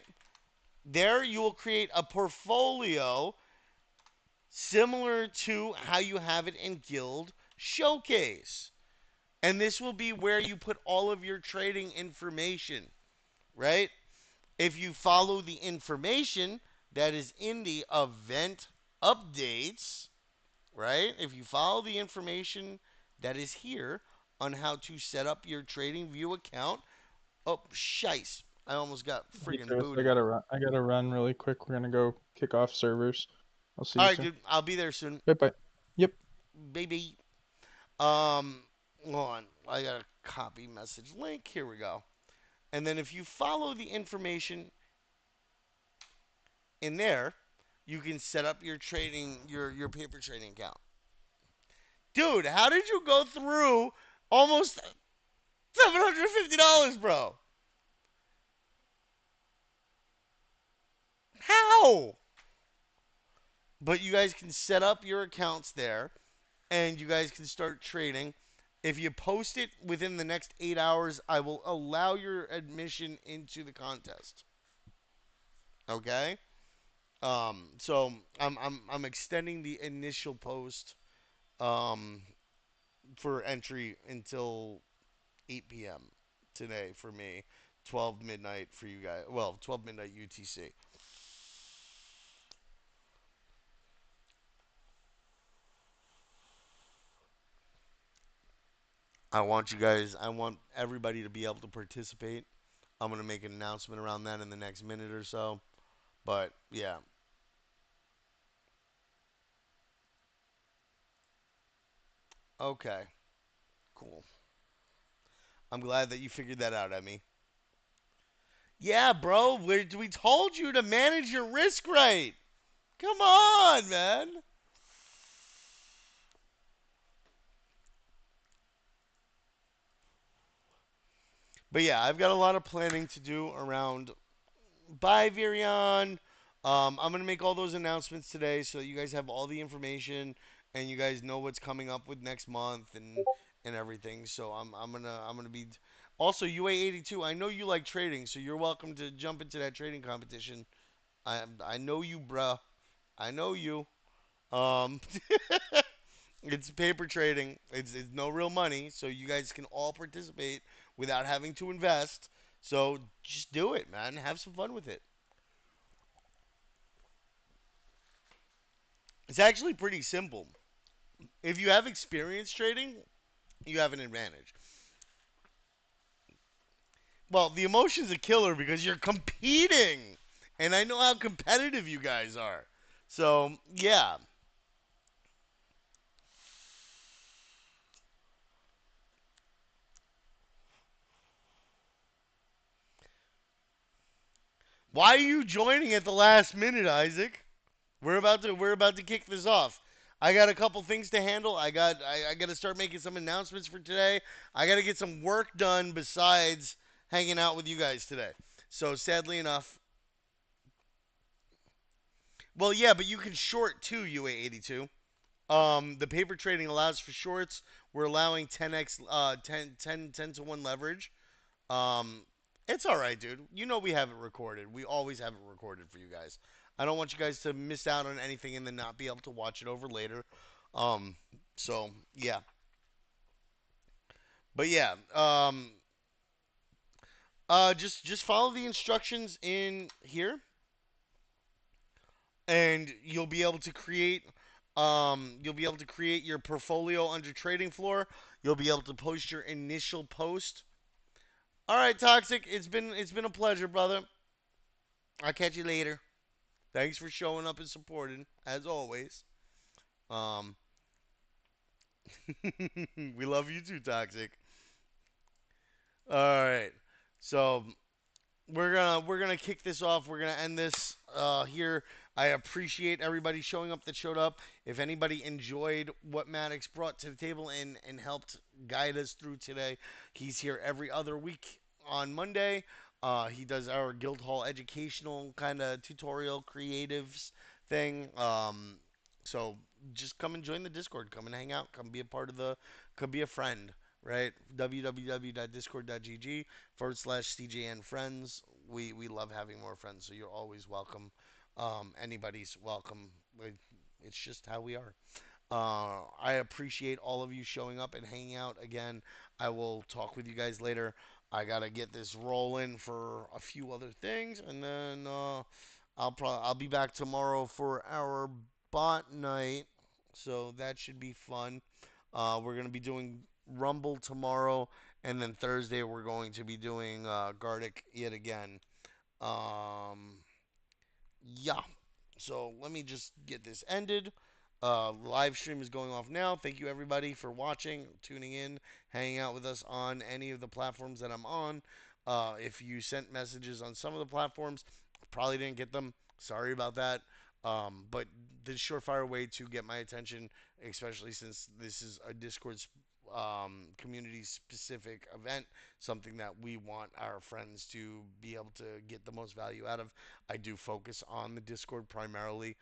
S1: There you will create a portfolio similar to how you have it in Guild Showcase. And this will be where you put all of your trading information, right? If you follow the information that is in the event updates, right? If you follow the information that is here on how to set up your trading view account, oh, shice. I almost got
S2: Hey
S1: friggin'
S2: Chris, I
S1: booted.
S2: gotta run. I gotta run really quick. We're gonna go kick off servers. I'll see
S1: All
S2: you
S1: right,
S2: soon.
S1: dude. I'll be there soon.
S2: Bye bye. Yep.
S1: Baby. Um, hold on. I got a copy message link. Here we go. And then if you follow the information in there, you can set up your trading your paper trading account. Dude, how did you go through almost $750, bro? How? But you guys can set up your accounts there and you guys can start trading. If you post it within the next 8 hours, I will allow your admission into the contest. Okay? So I'm extending the initial post um, for entry until 8 p.m. today for me, 12 midnight for you guys. Well, 12 midnight UTC. I want you guys. I want everybody to be able to participate. I'm gonna make an announcement around that in the next minute or so. But yeah, okay, cool. I'm glad that you figured that out, Emmy. Yeah, bro. We told you to manage your risk right. Come on, man. But yeah, I've got a lot of planning to do around Bye, Virion. I'm gonna make all those announcements today so that you guys have all the information and you guys know what's coming up with next month and everything. So I'm gonna be also UA82. I know you like trading, so you're welcome to jump into that trading competition. I know you, bruh. I know you. Um, it's paper trading. It's no real money, so you guys can all participate without having to invest. So just do it, man. Have some fun with it. It's actually pretty simple. If you have experience trading, you have an advantage. Well, the emotion's a killer because you're competing, and I know how competitive you guys are. So yeah, why are you joining at the last minute, Isaac? We're about to kick this off. I got a couple things to handle. I got to start making some announcements for today. I got to get some work done besides hanging out with you guys today. So sadly enough, well, yeah, but you can short too, UA82. The paper trading allows for shorts. We're allowing 10x, 10 to 1 leverage. Um, it's all right, dude. You know we have it recorded. We always have it recorded for you guys. I don't want you guys to miss out on anything and then not be able to watch it over later. Um, so yeah, but yeah, just follow the instructions in here, and you'll be able to create your portfolio under trading floor. You'll be able to post your initial post. All right, Toxic. It's been a pleasure, brother. I'll catch you later. Thanks for showing up and supporting, as always. Um, we love you too, Toxic. All right. So we're gonna kick this off. We're gonna end this here. I appreciate everybody showing up that showed up. If anybody enjoyed what Maddox brought to the table and helped guide us through today, he's here every other week on Monday. He does our Guildhall educational kind of tutorial creatives thing. So just come and join the Discord. Come and hang out. Come be a part of the. Come be a friend. Right? www.discord.gg/CJN friends. We love having more friends, so you're always welcome. Anybody's welcome. It's just how we are. I appreciate all of you showing up and hanging out again. I will talk with you guys later. I gotta get this rolling for a few other things, and then I'll be back tomorrow for our bot night, so that should be fun. We're gonna be doing Rumble tomorrow, and then Thursday we're going to be doing Gardic yet again. Um, yeah. So let me just get this ended. Live stream is going off now. Thank you everybody for watching, tuning in, hanging out with us on any of the platforms that I'm on. If you sent messages on some of the platforms, probably didn't get them. Sorry about that. But the surefire way to get my attention, especially since this is a Discord community specific event, something that we want our friends to be able to get the most value out of. I do focus on the Discord primarily.